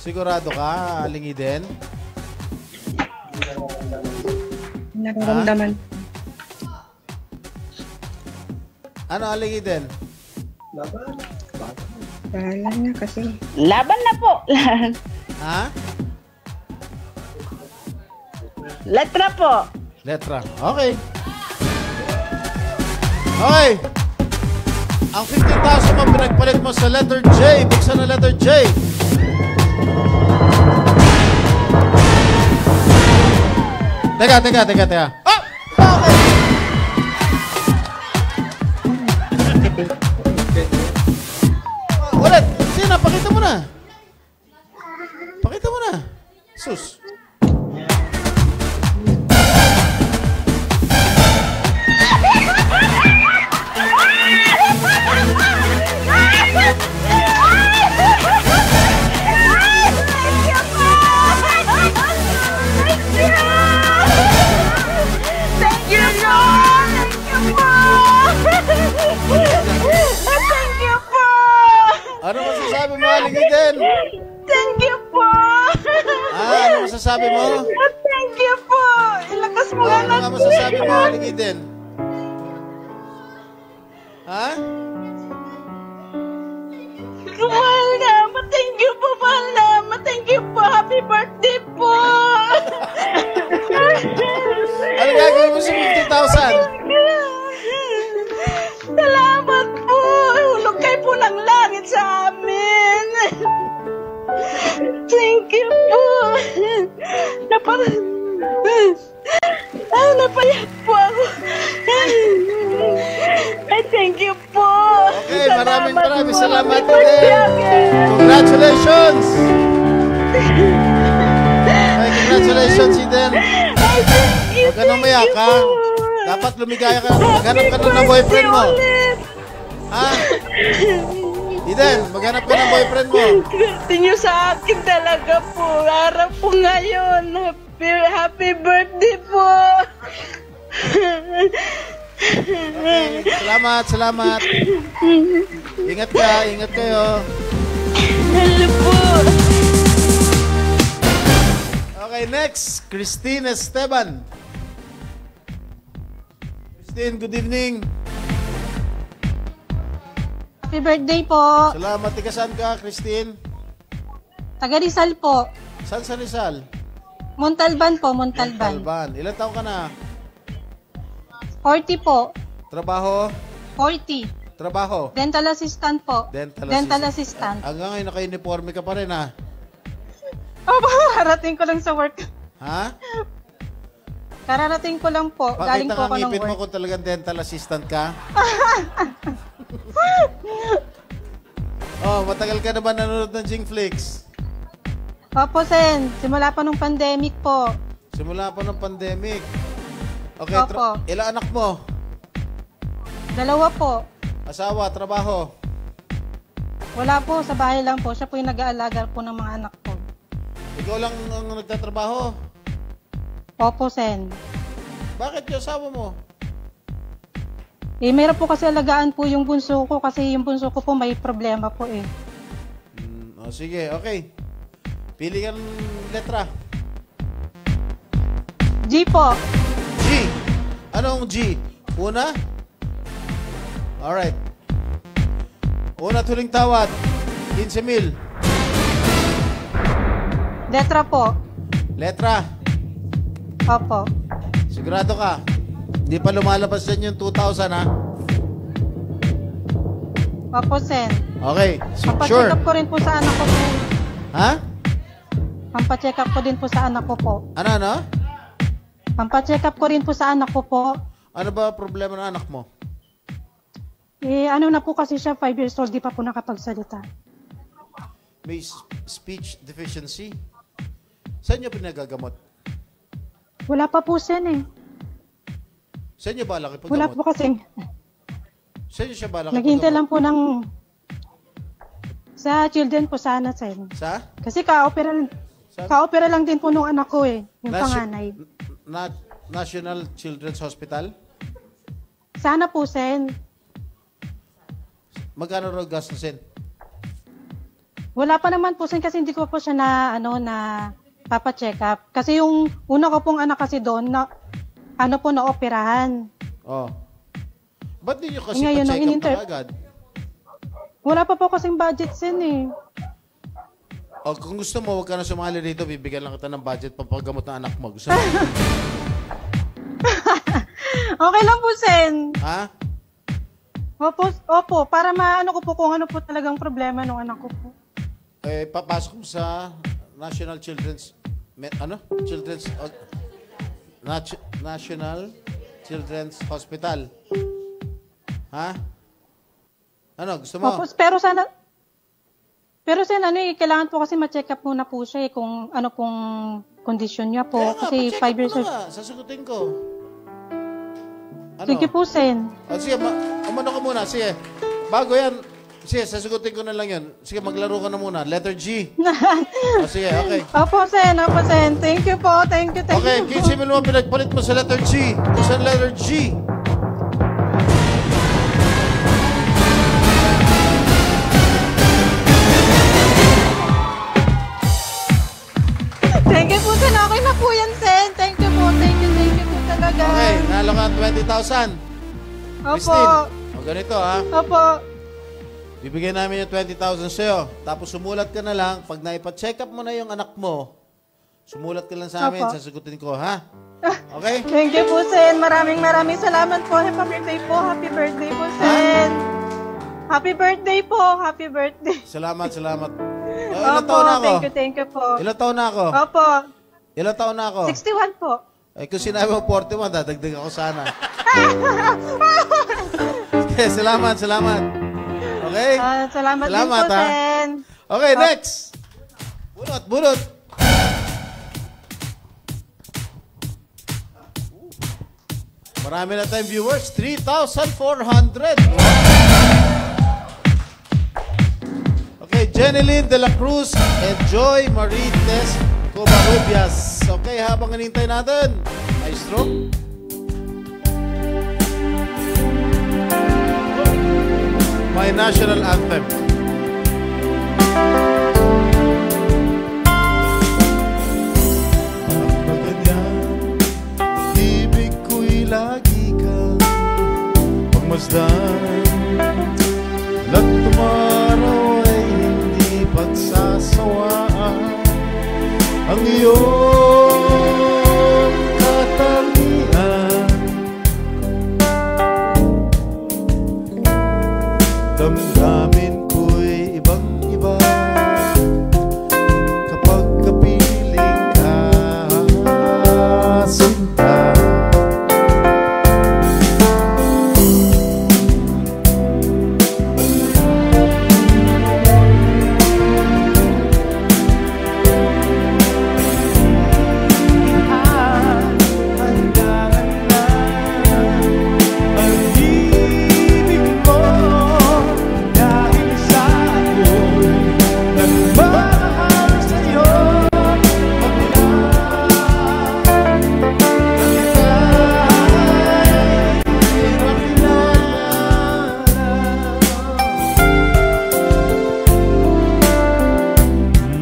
Sigurado ka, Aling Eden? Nararamdaman. Ano, Aling Eden? Bahala na kasi. Laban na po. Ha? Letra po. Letra. Okay. Okay. Ang 15,000 mo pinagpalit mo sa letter J. Buksan na letter J. Teka. Oh! Okay. Ulit. Sige na, pakita mo na. Pakita mo na. Sus. masasabi mo? Thank you po. Ilakas mo Ano nga masasabi mo, Aling Eden? Ha? Mahal na. Thank you po, mahal na. Thank you po. Happy birthday po. Ano gagawin mo sa 50,000? Salamat po. Hulog kayo po ng langit sa amin. Thank you po. Napayat po ako. Ay, thank you po. Okay, maraming salamat din. Congratulations! Ay, congratulations, Eden. Huwag ka nang mayak, ha? Dapat lumigaya ka. Maghanap ka na ng boyfriend mo. Ha? Eden, maghanap ka ng boyfriend mo. Gusto nyo sa akin talaga po. Araw po ngayon. Happy birthday po. Okay, salamat. Ingat kayo. Hello po. Okay, next, Christine Esteban. Christine, good evening. Happy birthday po. Salamat. Tiga saan ka, Christine? Taga Rizal po. Saan sa Rizal? Montalban po, Montalban. Ilan taon ka na? 40 po. Trabaho? 40. Trabaho? Dental assistant po. Dental assistant. Hanggang ngayon naka-uniforme ka pa rin, ha? Harating ko lang sa work. Ha? Kararating ko lang po. Galing po ako ng ngipin work. mo kung talagang dental assistant ka? Matagal ka na ba nanonood ng Jingflix? Opo, Sen. Simula pa nung pandemic po. Simula pa ng pandemic. Okay, Opo. ilang anak mo? 2 po. Asawa, trabaho? Wala po, sa bahay lang po. Siya po yung nag-aalaga po ng mga anak ko. Ikaw lang ang nagtatrabaho? Opo, Sen. Bakit yung asawa mo? Mayroon po kasi alagaan po yung bunso ko kasi yung bunso ko po may problema po eh. Sige, okay. Pili ka ng letra. G po. G. Anong G? Una? Alright. Una tuling tawad. 15,000. Letra po. Letra. Opo. Sigurado ka? Di pa lumalabas dyan yung 2,000, ha? Opo, Sen. Okay. Sure. Pampacheck up ko rin po sa anak ko po. Ha? Pampacheck up ko din po sa anak ko po. Ano? Pampacheck up ko rin po sa anak ko po. Ano ba problema ng anak mo? Ano na po kasi siya, 5 years old, di pa po nakapagsalita. May speech deficiency? Saan niyo pinagagamot? Wala pa po, Sen eh. Saan niyo balak ipaggamot? Wala po kasing. Saan niyo siya balak Naghintay lang po ng sa children po sana, Sen. Sa? Kasi ka-opera lang din po nung anak ko eh, yung panganay. National Children's Hospital? Sana po, Sen. Magkano raw gastusin? Wala pa naman po, Sen, kasi hindi ko po siya na papa-check up. Kasi yung una ko pong anak kasi doon, na-operahan. Oh. Ba't di nyo kasi ngayon, pa-check up na agad? Wala pa po kasing budget, Sen eh. Kung gusto mo, huwag ka na sumali rito, bibigyan lang kita ng budget pampagamot ng anak mo. Gusto mo? Okay lang po, Sen. Ha? Opo, para maano ko po kung ano po talagang problema ng anak ko po. Papasok mo sa National Children's National Children's Hospital. Ha? Ano, gusto mo? Opo, pero Sen, kailangan po kasi ma-check up muna po siya kung ano pong kondisyon niya po. Kasi 5 years old. Sasagutin ko. Ano? Sige po, Sen. Sige, umano ka muna. Sige, bago yan. Sige, sasagutin ko na lang yun. Sige, maglaro ka na muna. Letter G. Sige, okay. Opo, Sen. Thank you po. Thank you. Okay, 15,000 mo pinagpalit mo sa letter G. Sa letter G. Thank you po, Sen. Okay na po yan, Sen. Thank you po talaga. Okay, nalo ka 20,000. Opo. Christine, ganito ha. Opo. Bibigyan namin yung 20,000 sa'yo. Tapos sumulat ka na lang. Pag naipa-check up mo na yung anak mo, sumulat ka lang sa amin. Opo. Sasagutin ko, ha? Okay? Thank you po, Sen. Maraming salamat po. Happy birthday po. Happy birthday po, Sen. Happy birthday po. Happy birthday. Salamat. Ilang taon na ako? Thank you po. Ilang taon na ako? Opo. Ilang taon na ako? 61 po. Eh, kung sinabi mo 41, dadagdag ako sana. Okay, salamat. Okay? Salamat din po, Sen. Okay, next. Bunot. Marami na tayong viewers. 3,400. Okay, Jeneline de la Cruz and Joy Marites Covarrubias. Okay, habang hinintay natin, maestro. My national anthem. Ang ganyan, ibig ko'y lagi kang pagmasdan. La't tumaraw ay hindi pagsasawaan. Ang iyong katangian, damdamin ko'y ibang-iba kapag kapiling ka, sinta.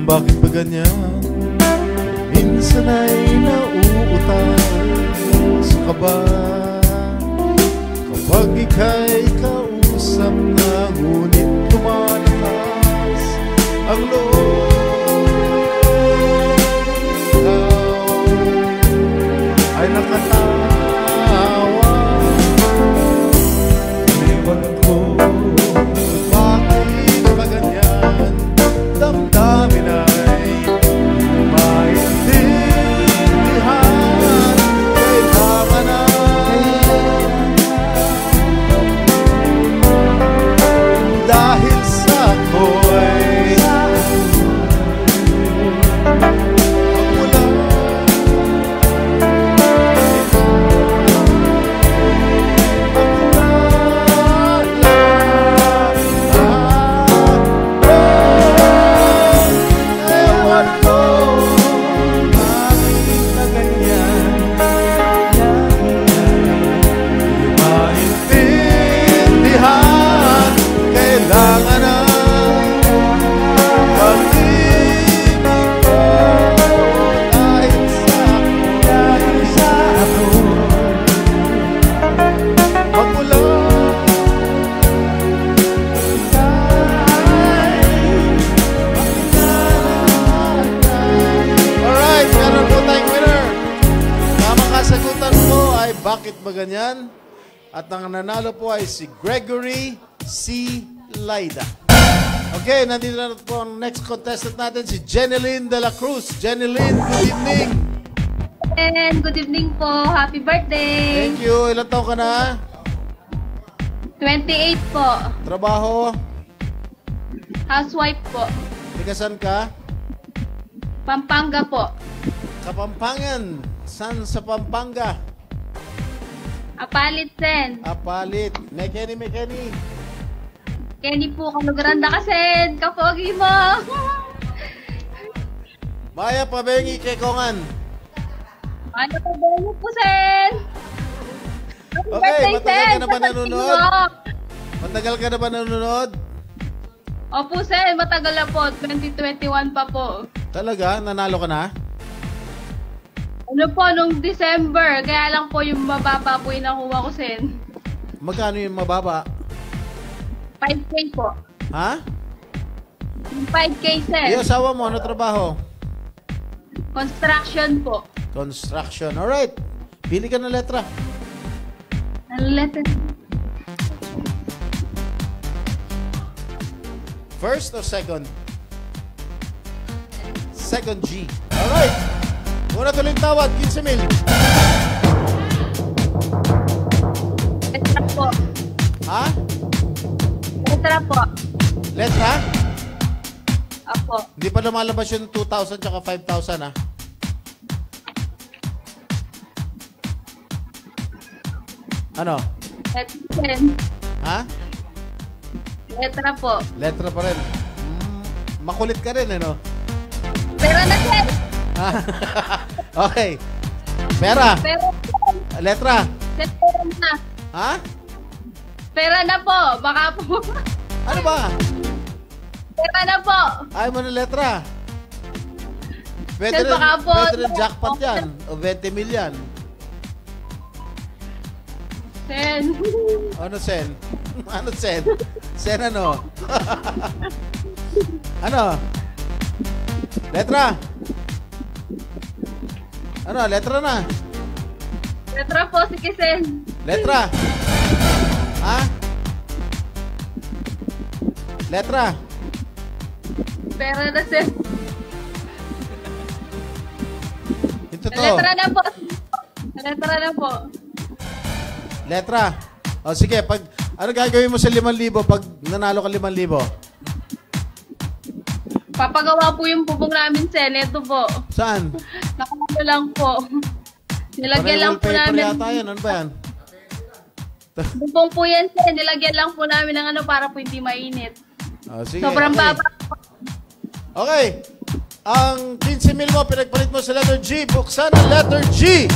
Bakit ba ganyan? Minsan ay nauutang sa kaba kapag ika'y kausap na, ngunit tumataas ang loob. Ikaw ay nakatawa. Ewan ko bakit ba ganyan? Damdamin ay maintindihan. Kailangan na dahil sa ako'y bakit ba ganyan? At ang nanalo po ay si Gregory C. Laida. Okay, nandito na po ang next contestant natin, si Jeneline de la Cruz. Jeneline, good evening. And good evening po. Happy birthday. Thank you. Ilan taon ka na? 28 po. Trabaho? Housewife po. Tigasan ka? Pampanga po. Kapampangan. San sa Pampanga? Apalit, Sen. Apalit. Mekeni. Kenny po, kalugaranda ka, Sen. Kapogi mo. Maya Pabengi, Kekongan. Ano pa ba mo po, Sen? Okay, matagal ka na ba nanonood? Matagal ka na ba nanonood? Opo, Sen. Matagal na po. 2021 pa po. Talaga? Nanalo ka na? Ano po, nung December, kaya lang po yung mababa po yung nakuha ko, Sen. Magkano yung mababa? 5K po. Ha? Yung 5K, Sen. Yung asawa mo, ano trabaho? Construction po. Construction. Alright. Pili ka ng letra. Ano letter? First or second? Second G. Alright. Una tuloy tawad, 15,000. Letra po. Ha? Letra po. Letra? Apo. Hindi pa lumalabas yung 2,000 tsaka 5,000 ha? Ano? Letra. Ha? Letra po. Letra pa rin. Makulit ka rin, no? Pera na, Sen. Okay. Pera. Pera. Letra. Sen, pera na. Ha? Pera na po. Baka po. Ano ba? Pera na po. Ayaw mo ng letra. Pwede Sen, baka po. Pwede rin jackpot yan. O 20 million. Sen. Ano, Sen? Ano, Sen? Sen ano? Ano? Letra? Ano? Letra na? Letra po, sige, Sen. Letra? Ha? Letra? Pera na, Sen. Ito to. Letra na po. Letra na po. Letra? O sige, pag ano gagawin mo sa 5,000 pag nanalo ka 5,000? Papagawa po yung bubong namin, Sen. Ito po. Saan? Nakakalo lang po. Nilagyan lang po namin. Yata yan. Ano ba yan? Bubong po yan, Sen. Nilagyan lang po namin ng ano para po hindi mainit. Sige, Sobrang baba. Okay. Ang 15,000 mo, pinagpalit mo sa letter G. Buksan ang letter G.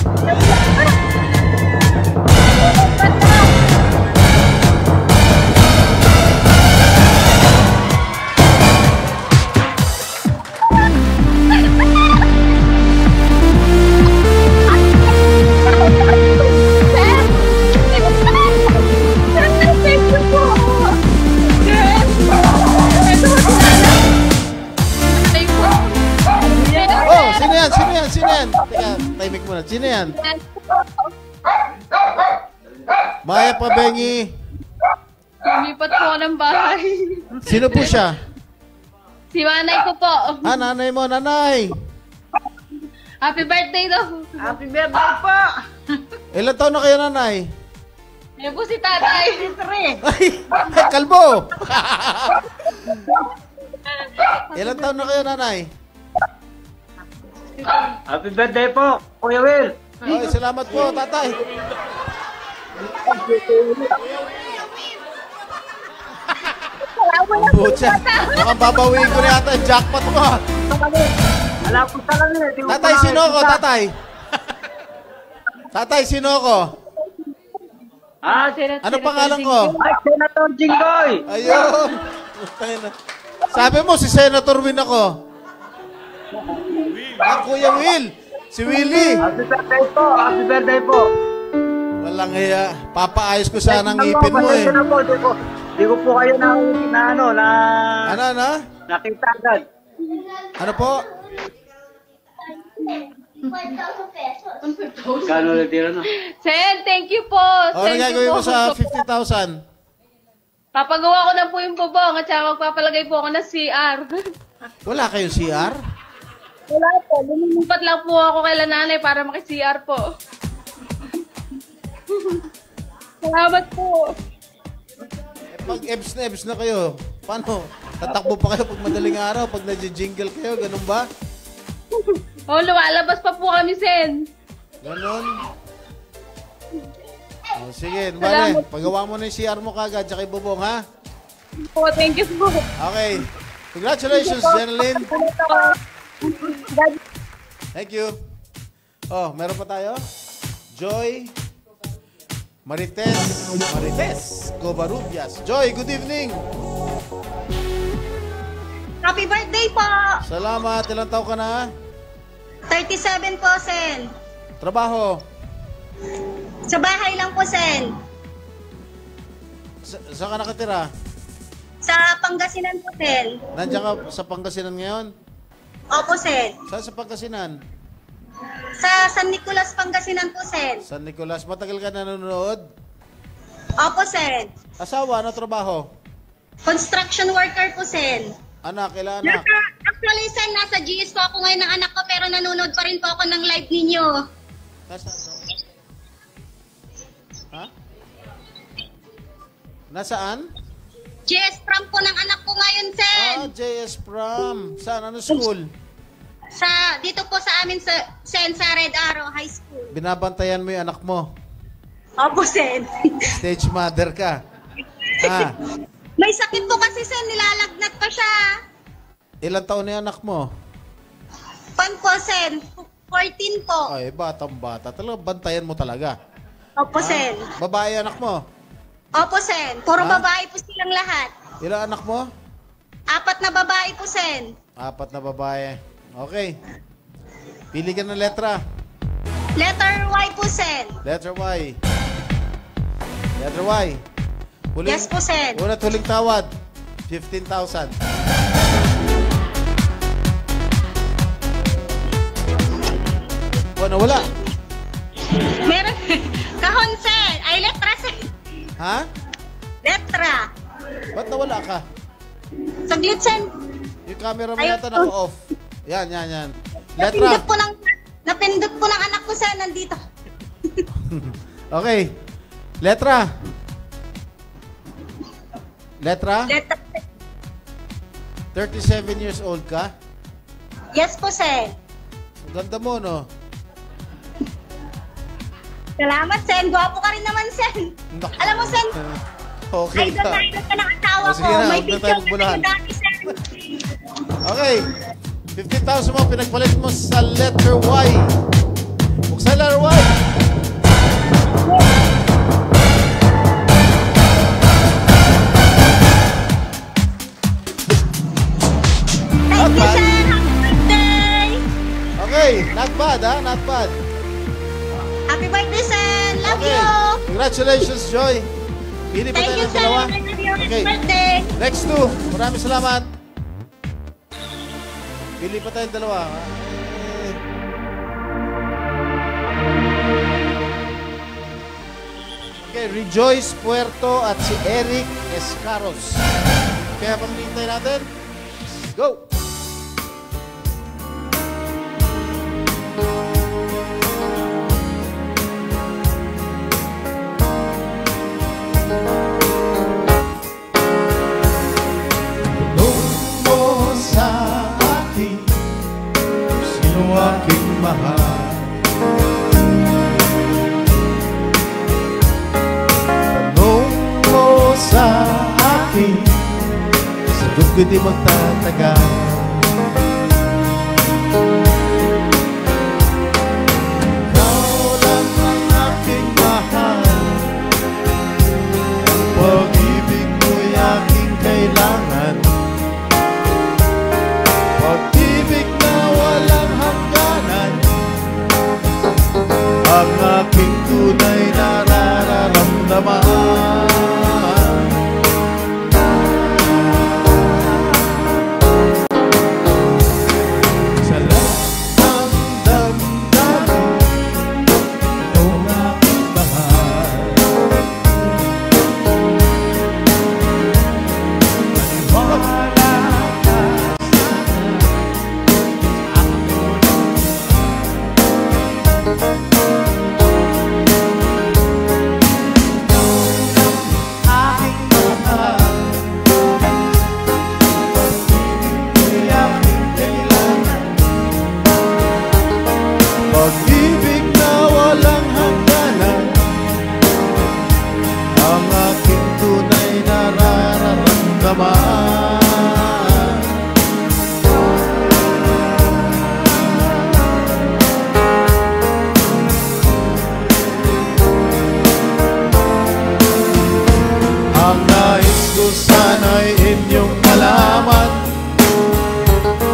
Sino yan? Teka, timing muna. Sino yan? Maya Pabengi. Lumipat po ako ng bahay. Sino po siya? Si nanay ko po. Ah, nanay mo, nanay. Happy birthday daw. Happy birthday po. Ilan taon na kayo, nanay? Yan po si tatay. Ay, kalbo. Ilan taon na kayo, nanay? Happy birthday po, Kuya Will. Ay, salamat po, tatay. Butya, mukhang babawiin ko na yata yung jackpot mo. Wala po talaga. Tatay, sino ko, tatay? Tatay, sino ko? Ano pangalan ko? Ay, Senator Jinggoy. Ayun. Sabi mo, si Senator Win ako. Kuya Will. Si Willie. Happy birthday po. Happy birthday po. Walang hiya. Papaayos ko sana ang ngipin mo eh. Di ko po kayo Ano? Nakita agad. Ano po? Kano ulit yun? Sen, thank you po. Ano gagawin mo sa 50,000? Papagawa ko na po yung bubong at saka magpapalagay po ako ng CR. Wala kayong CR? Wala po. Lumilipat lang po ako kay nanay para maki-CR po. Salamat po. Pag ebs na kayo, paano? Tatakbo pa kayo pag madaling araw, pag nag-jingle kayo, ganun ba? Oh, lumalabas pa po kami, Sen. Ganun? Oh, sige, bale, pagawa mo na yung CR mo kagad, tsaka yung bubong, ha? Oh, thank you po. Okay. Congratulations, Jeneline. Thank you. Oh, meron pa tayo? Joy Marites Covarrubias. Joy, good evening. Happy birthday po! Salamat. Ilang taon ka na? 37 po, Sen. Trabaho? Sa bahay lang po, Sen. Saan ka nakatira? Sa Pangasinan po, Sen. Nandiyan ka sa Pangasinan ngayon? Opo, Sen. Saan sa Pangasinan? Sa San Nicolas, Pangasinan po, Sen. San Nicolas. Matagal ka nanonood? Opo, Sen. Asawa, ano trabaho? Construction worker po, Sen. Anak, kailan anak? Actually, Sen, nasa GS po ako ngayon ng anak ko, pero nanonood pa rin po ako ng live ninyo. Ha? Nasaan? JS Prom po ng anak ko ngayon, Sen. JS Prom. Saan? Ano school? Dito po sa amin, Sen, sa Red Arrow High School. Binabantayan mo yung anak mo? Opo, Sen. Stage mother ka? Ha? May sakit po kasi, Sen. Nilalagnat pa siya. Ilang taon na yung anak mo? Pan po, Sen. 14 po. Ay, batang-bata. Talagang bantayan mo talaga. Opo, Sen. Babae anak mo? Opo, Sen. Puro babae po silang lahat. Ilang anak mo? 4 na babae po, Sen. 4 na babae. Okay. Pili ka ng letra. Letter Y po, Sen. Letter Y. Letter Y. Yes po, Sen. Una tuling tawad. 15,000. Wala. Meron. Kahon, Sen. Ay, letra, Sen. Ha? Letra. Ba't nawala ka? Saglit, Sen. Yung camera mo yata naka-off. Yan. Letra. Napindot po ng anak ko, Sen. Nandito. Okay. Letra. Letra? 37 years old ka? Yes po, Sen. Ang ganda mo, no? Salamat, Sen. Gwapo ka rin naman, Sen. Alam mo, Sen, okay idol ka ng asawa ko. May picture na tayo dati, Sen. Okay. 15,000 mo, pinagpalit mo sa letter Y. Buksan letter Y. Thank you, Sen. Happy birthday. Okay. Not bad, ha? Not bad. Happy birthday, Sen. Love Okay. you. Congratulations, Joy. Pili pa tayo ng dalawa. Happy birthday. Next two. Maraming salamat. Pili pa tayo ng dalawa. Okay, Rejoice Puerto at si Eric Escaros. Kaya pamilintay natin. Go! Aking mahal, tanong mo sa akin, sagot ko di magtatagal. Ikaw lang ang aking mahal, ang pag-ibig mo'y aking kailangan, pag-ibig na walang hangganan, ang aking tunay na nararamdaman. Sa lahat ng damdamin, ikaw ang aking mahal. Maniwala ka pag-ibig na walang hangganan, ang aking tunay na nararamdaman. Ang nais ko sana'y inyong malaman,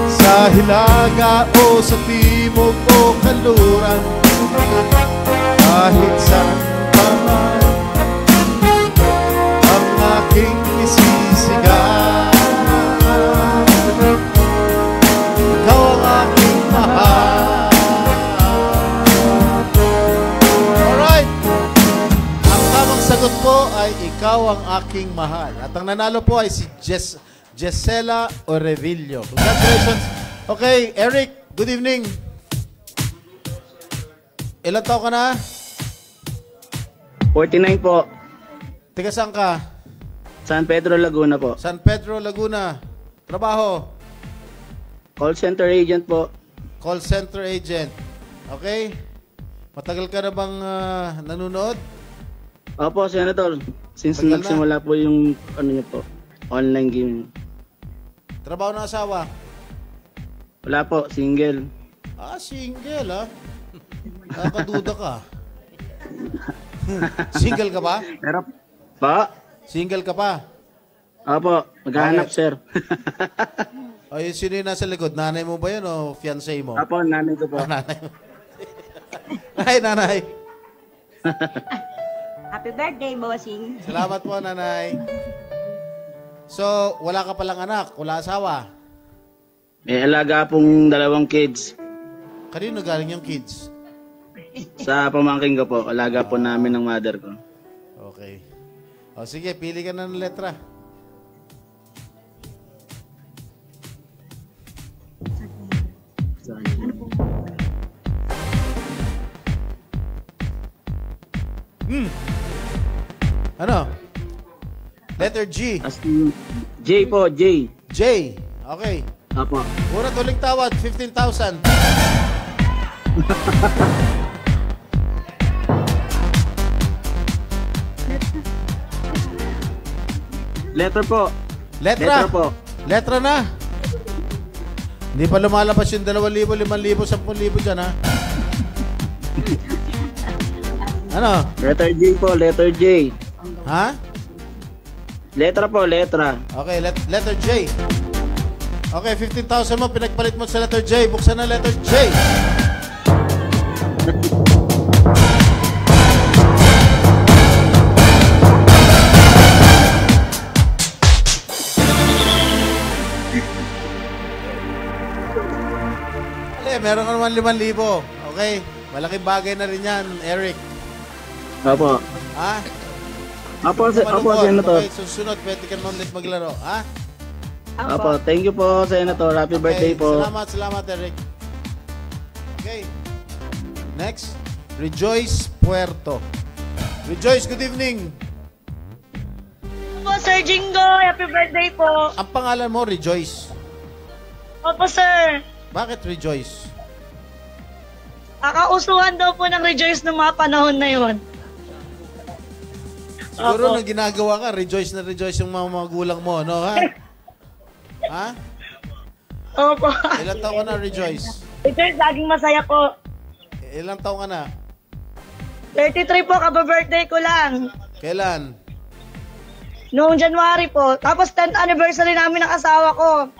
sa hilaga o sa timog o kanluran, Kahit saan pa man ang aking isisigaw, ikaw ang aking mahal. Alright, ang tamang sagot po ay ikaw ang aking mahal. At ang nanalo po ay si Jesela Orevillo. Congratulations. Okay, Eric, good evening. Ilan taon ka na? 49 po. Tiga saan ka? San Pedro, Laguna po. San Pedro, Laguna. Trabaho? Call center agent po. Call center agent. Okay. Matagal ka na bang nanonood? Opo, Senator. Since Tagal nagsimula po yung ano niyo po, online gaming. Trabaho ng asawa? Wala po, single. Ah, single ah. Nakakaduda ka. Single ka ba? Pero, pa? Single ka pa? Opo, maghahanap, sir. Ay, sino yung nasa likod? Nanay mo ba yun o fiancé mo? Opo, nanay ko po. Nanay mo. Ay, nanay. Happy birthday, bossing. Salamat po, nanay. So, wala ka palang anak? Wala asawa? May alaga pong 2 kids. Kanino galing yung kids? Sa pamangking ko po, alaga po namin ng mother ko. Okay. O sige, pili ka na ng letra. Ano? Letter G. J po, J. J. Okay. Apo. Una tuling tawad, 15,000. Letter po. Letra. Letter po. Letra na. Hindi pa lumalabas yung 2,000, 5,000, 10,000 dyan, ha? Ano? Letter J po, letter J. Ha? Letra po, letra. Okay, letter J. Okay, 15,000 mo, pinagpalit mo sa letter J. Buksan na letter J. Meron ka naman 5,000. Okay. Malaking bagay na rin yan, Eric. Apo. Ha? Apo, Senator. Okay, susunod, pwede ka naman ulit maglaro. Ha? Apo, thank you po, Senator. Happy birthday po. Salamat, Eric. Okay. Next, Rejoice Puerto. Rejoice, good evening. Opo, Sir Jingoy. Happy birthday po. Ang pangalan mo, Rejoice. Opo, sir. Bakit Rejoice? Kakausuhan daw po ng Rejoice ng mga panahon na yun. Siguro na ginagawa ka, rejoice yung mga magulang mo, no? Ha? Ha? Opo. Ilang taon ka na, Rejoice? Rejoice, laging masaya po. Ilang taon ka na? 33 po, kaba-birthday ko lang. Kailan? Noong January po. Tapos 10th anniversary namin ng asawa ko.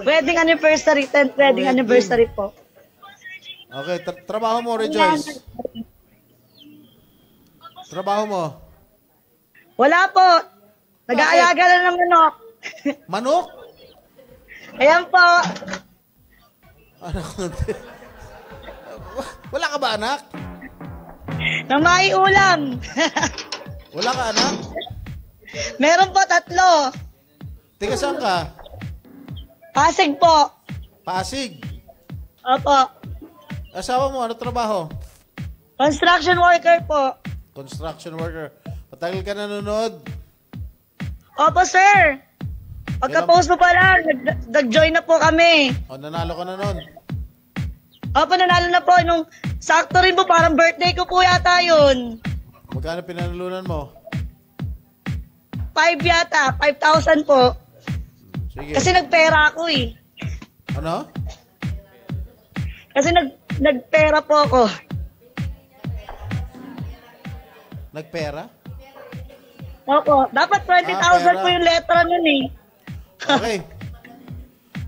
Wedding anniversary, 10th wedding anniversary po. Okay, trabaho mo, Rejoice. Trabaho mo? Wala po. Nag-aalaga na ng manok. Manok? Ayan po. Wala ka ba anak? Nang maiulam. Wala ka anak? Meron po 3. Tiga saan ka? Pasig po. Pasig? Opo. Asawa mo, ano trabaho? Construction worker po. Construction worker. Patagal ka nanonood? Opo, sir. Pagka-post mo pa lang, nag-join na po kami. O, nanalo ka na nun? Opo, nanalo na po. Nung sakto rin po, parang birthday ko po yata yun. Magkano pinanalunan mo? 5 yata. 5,000 po. Sige. Kasi nagpera ako eh. Ano? Kasi nagpera po ako. Nagpera? Opo. Dapat 20,000 po yung letra nun eh. Okay.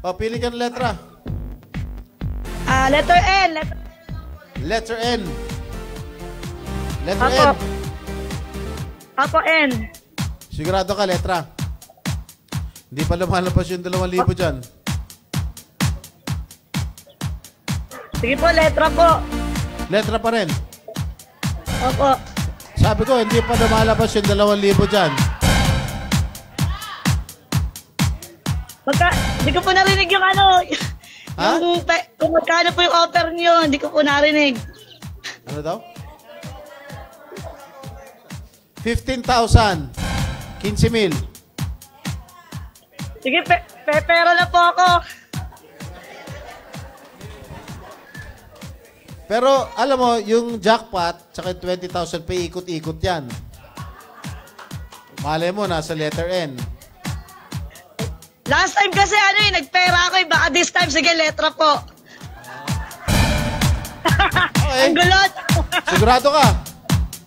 O, pili ka ng letra. Letter L. Letter N. Letter Apo. N. Apo, N. Sigurado ka, letra. Hindi pa lumalabas yung 2,000 dyan. Sige po, letra po. Letra pa rin. Opo. Sabi ko, hindi pa lumalabas yung 2,000 dyan. Hindi ko po narinig yung ano. Ha? Kung magkano po yung offer niyo, hindi ko po narinig. Ano daw? 15,000. 15,000. Sige, pera na po ako. Pero, alam mo, yung jackpot, tsaka yung 20,000 pa ikot-ikot yan. Malay mo, nasa letter N. Last time kasi nagpera ako eh. Baka this time, sige, letra po. Okay. Ang gulot. Sigurado ka?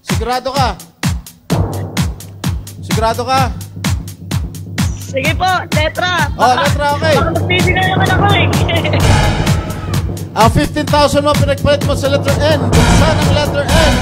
Sigurado ka? Sigurado ka? Sige po, letra. Oh, letra, okay. Baka mag-busy na naman ako eh. Ang 15,000 mo, pinagpalit mo sa letter N. Buksan ang letter N.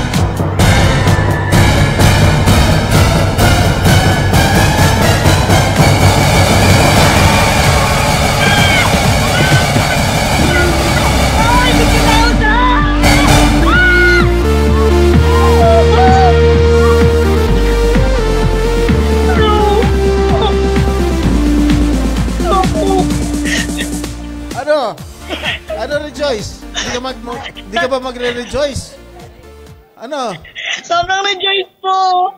Ano, rejoice? Hindi ka ba magre-rejoice? Ano? Sobrang rejoice po.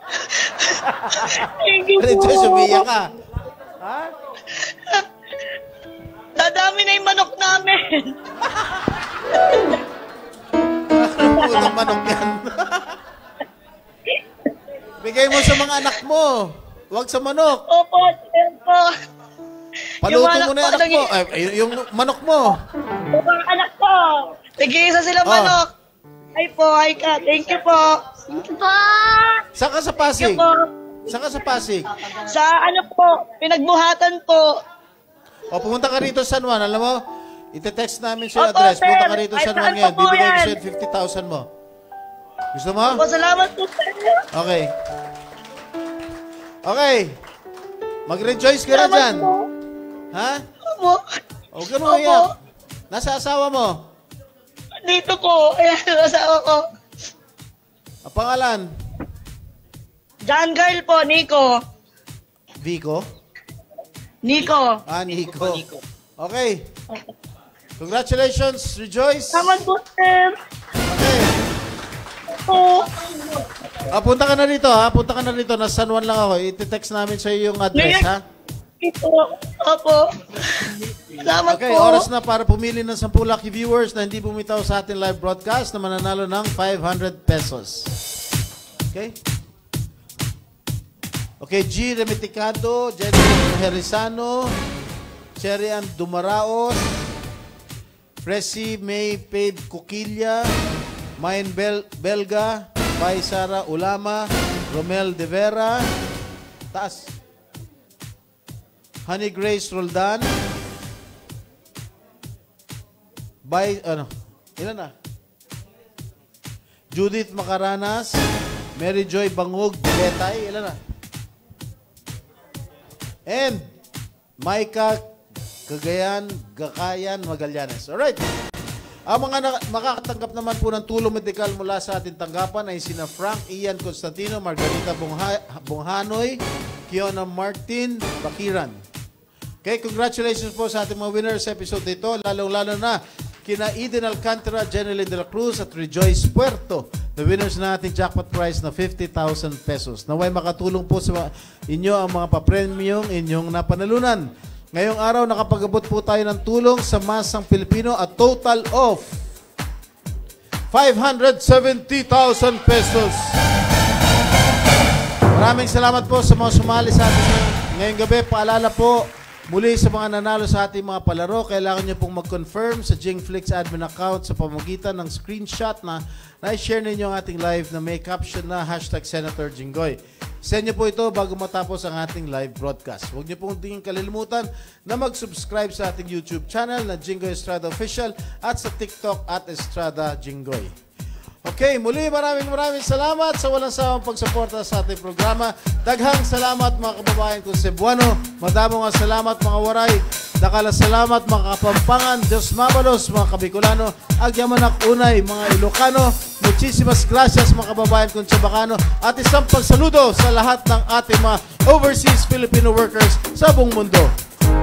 Thank you po. Rejoice, umiyak ka. Ha? Dadami na yung manok namin. Ano po ng manok yan? Bigay mo sa mga anak mo. Huwag sa manok. Opo, po. Paluto mo na yung anak mo. Ay, yung manok mo. Yung anak ko. Tigisa sila manok. Ay po, ay ka. Thank you po. Thank you po. Saan ka sa Pasig? Saan ka sa Pasig? Sa ano po, pinagbuhatan po. O, pumunta ka rito sa San Juan. Alam mo, ite-text namin sa address. Pumunta ka rito sa San Juan ngayon. Bibigay ko sa'yo 50,000 mo. Gusto mo? Opo, salamat po sa inyo. Okay. Okay. Mag-rejoice ka na dyan. Ha? Opo. Huwag ka mo iyak. Nasa asawa mo? Dito po. Ayan, asawa ko. Ang pangalan? John Girl po, Nico. Vico? Nico. Ah, Nico. Okay. Congratulations, Rejoice. Salamat po, sir. Okay. Po. Punta ka na rito, ha? Punta ka na rito. Nasa San Juan lang ako. Iti-text namin sa iyo yung address, ha? Opo. Salamat okay, po. oras na para pumili ng 10 lucky viewers na hindi bumitaw sa ating live broadcast na mananalo ng 500 pesos. Okay? Okay, G. Remeticado, Jenny Herizano, Cherry Ann Dumaraos, Presi May Paid Coquilla, Main Belga, Pai Sara Ulama, Romel De Vera, taas. Honey Grace Roldan, ilan na? Judith Macaranas, Mary Joy Bangog Betay, ilan na? And Maika Gakayan Magallanes. Alright. Ang mga makakatanggap naman po ng tulong medikal mula sa ating tanggapan ay sina Frank Ian Constantino, Margarita Bonghanoy, Kiona Martin Bakiran. Okay, congratulations po sa ating mga winners sa episode nito, lalong-lalo na kina Eden Alcantara, Jenny de la Cruz at Rejoice Puerto, the winners na ating jackpot prize na 50,000 pesos. Naway makatulong po sa inyo ang mga pa-premium inyong napanalunan. Ngayong araw, nakapag-abot po tayo ng tulong sa masang Pilipino at total of 570,000 pesos. Maraming salamat po sa mga sumali sa atin ngayong gabi. Paalala po, muli sa mga nanalo sa ating mga palaro, kailangan nyo pong mag-confirm sa Jingflix admin account sa pamamagitan ng screenshot na na-share ninyo ang ating live na may caption na #Senator Jinggoy. Send nyo po ito bago matapos ang ating live broadcast. Huwag nyo pong tingin kalilimutan na mag-subscribe sa ating YouTube channel na Jinggoy Estrada Official at sa TikTok at Estrada Jinggoy. Okay, muli maraming salamat sa walang sawang pagsuporta sa ating programa. Daghang salamat mga kababayan ko Cebuano. Madamo nga salamat mga waray. Dakala salamat mga Kapampangan, Diyos Mabalos, mga Kabicolano, Agyamanak Unay, mga Ilocano. Muchísimas gracias mga kababayan kong Chabacano. At isang pagsaludo sa lahat ng ating mga overseas Filipino workers sa buong mundo.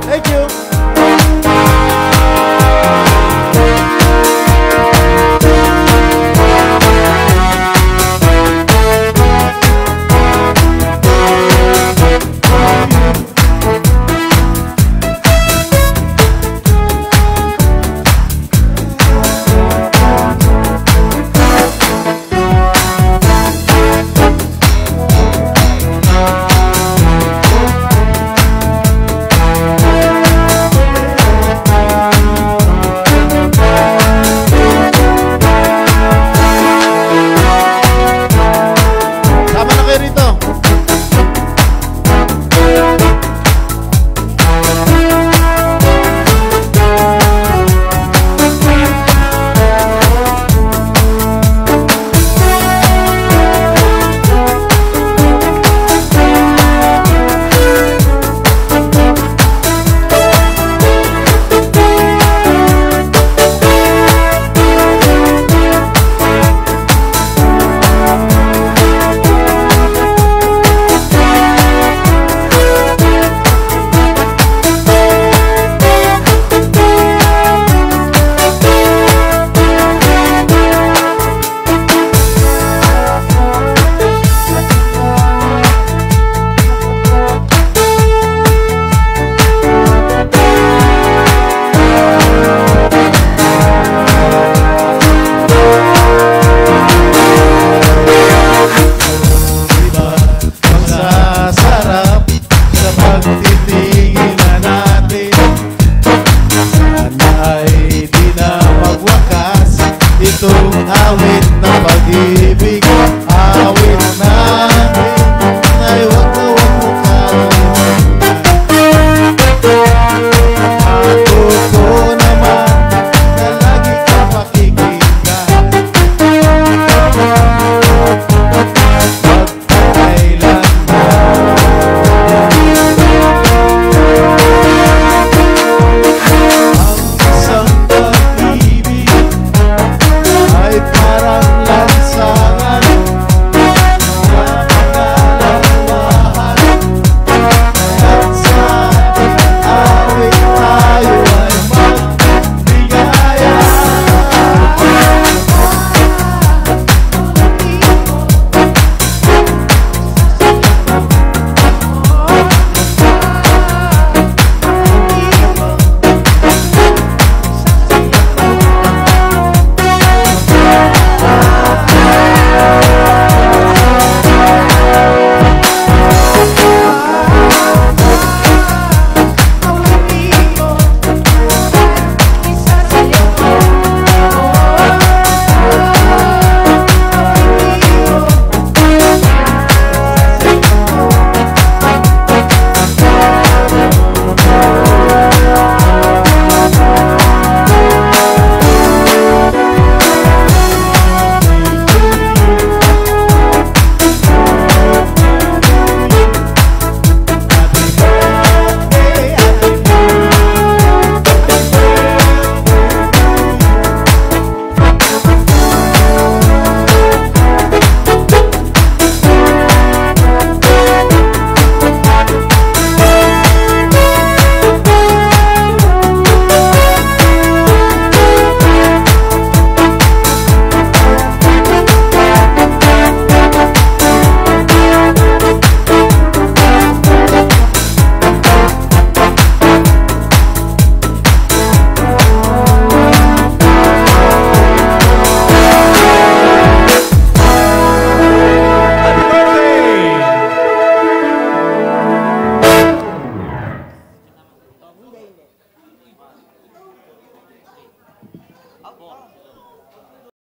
Thank you! Itong awit na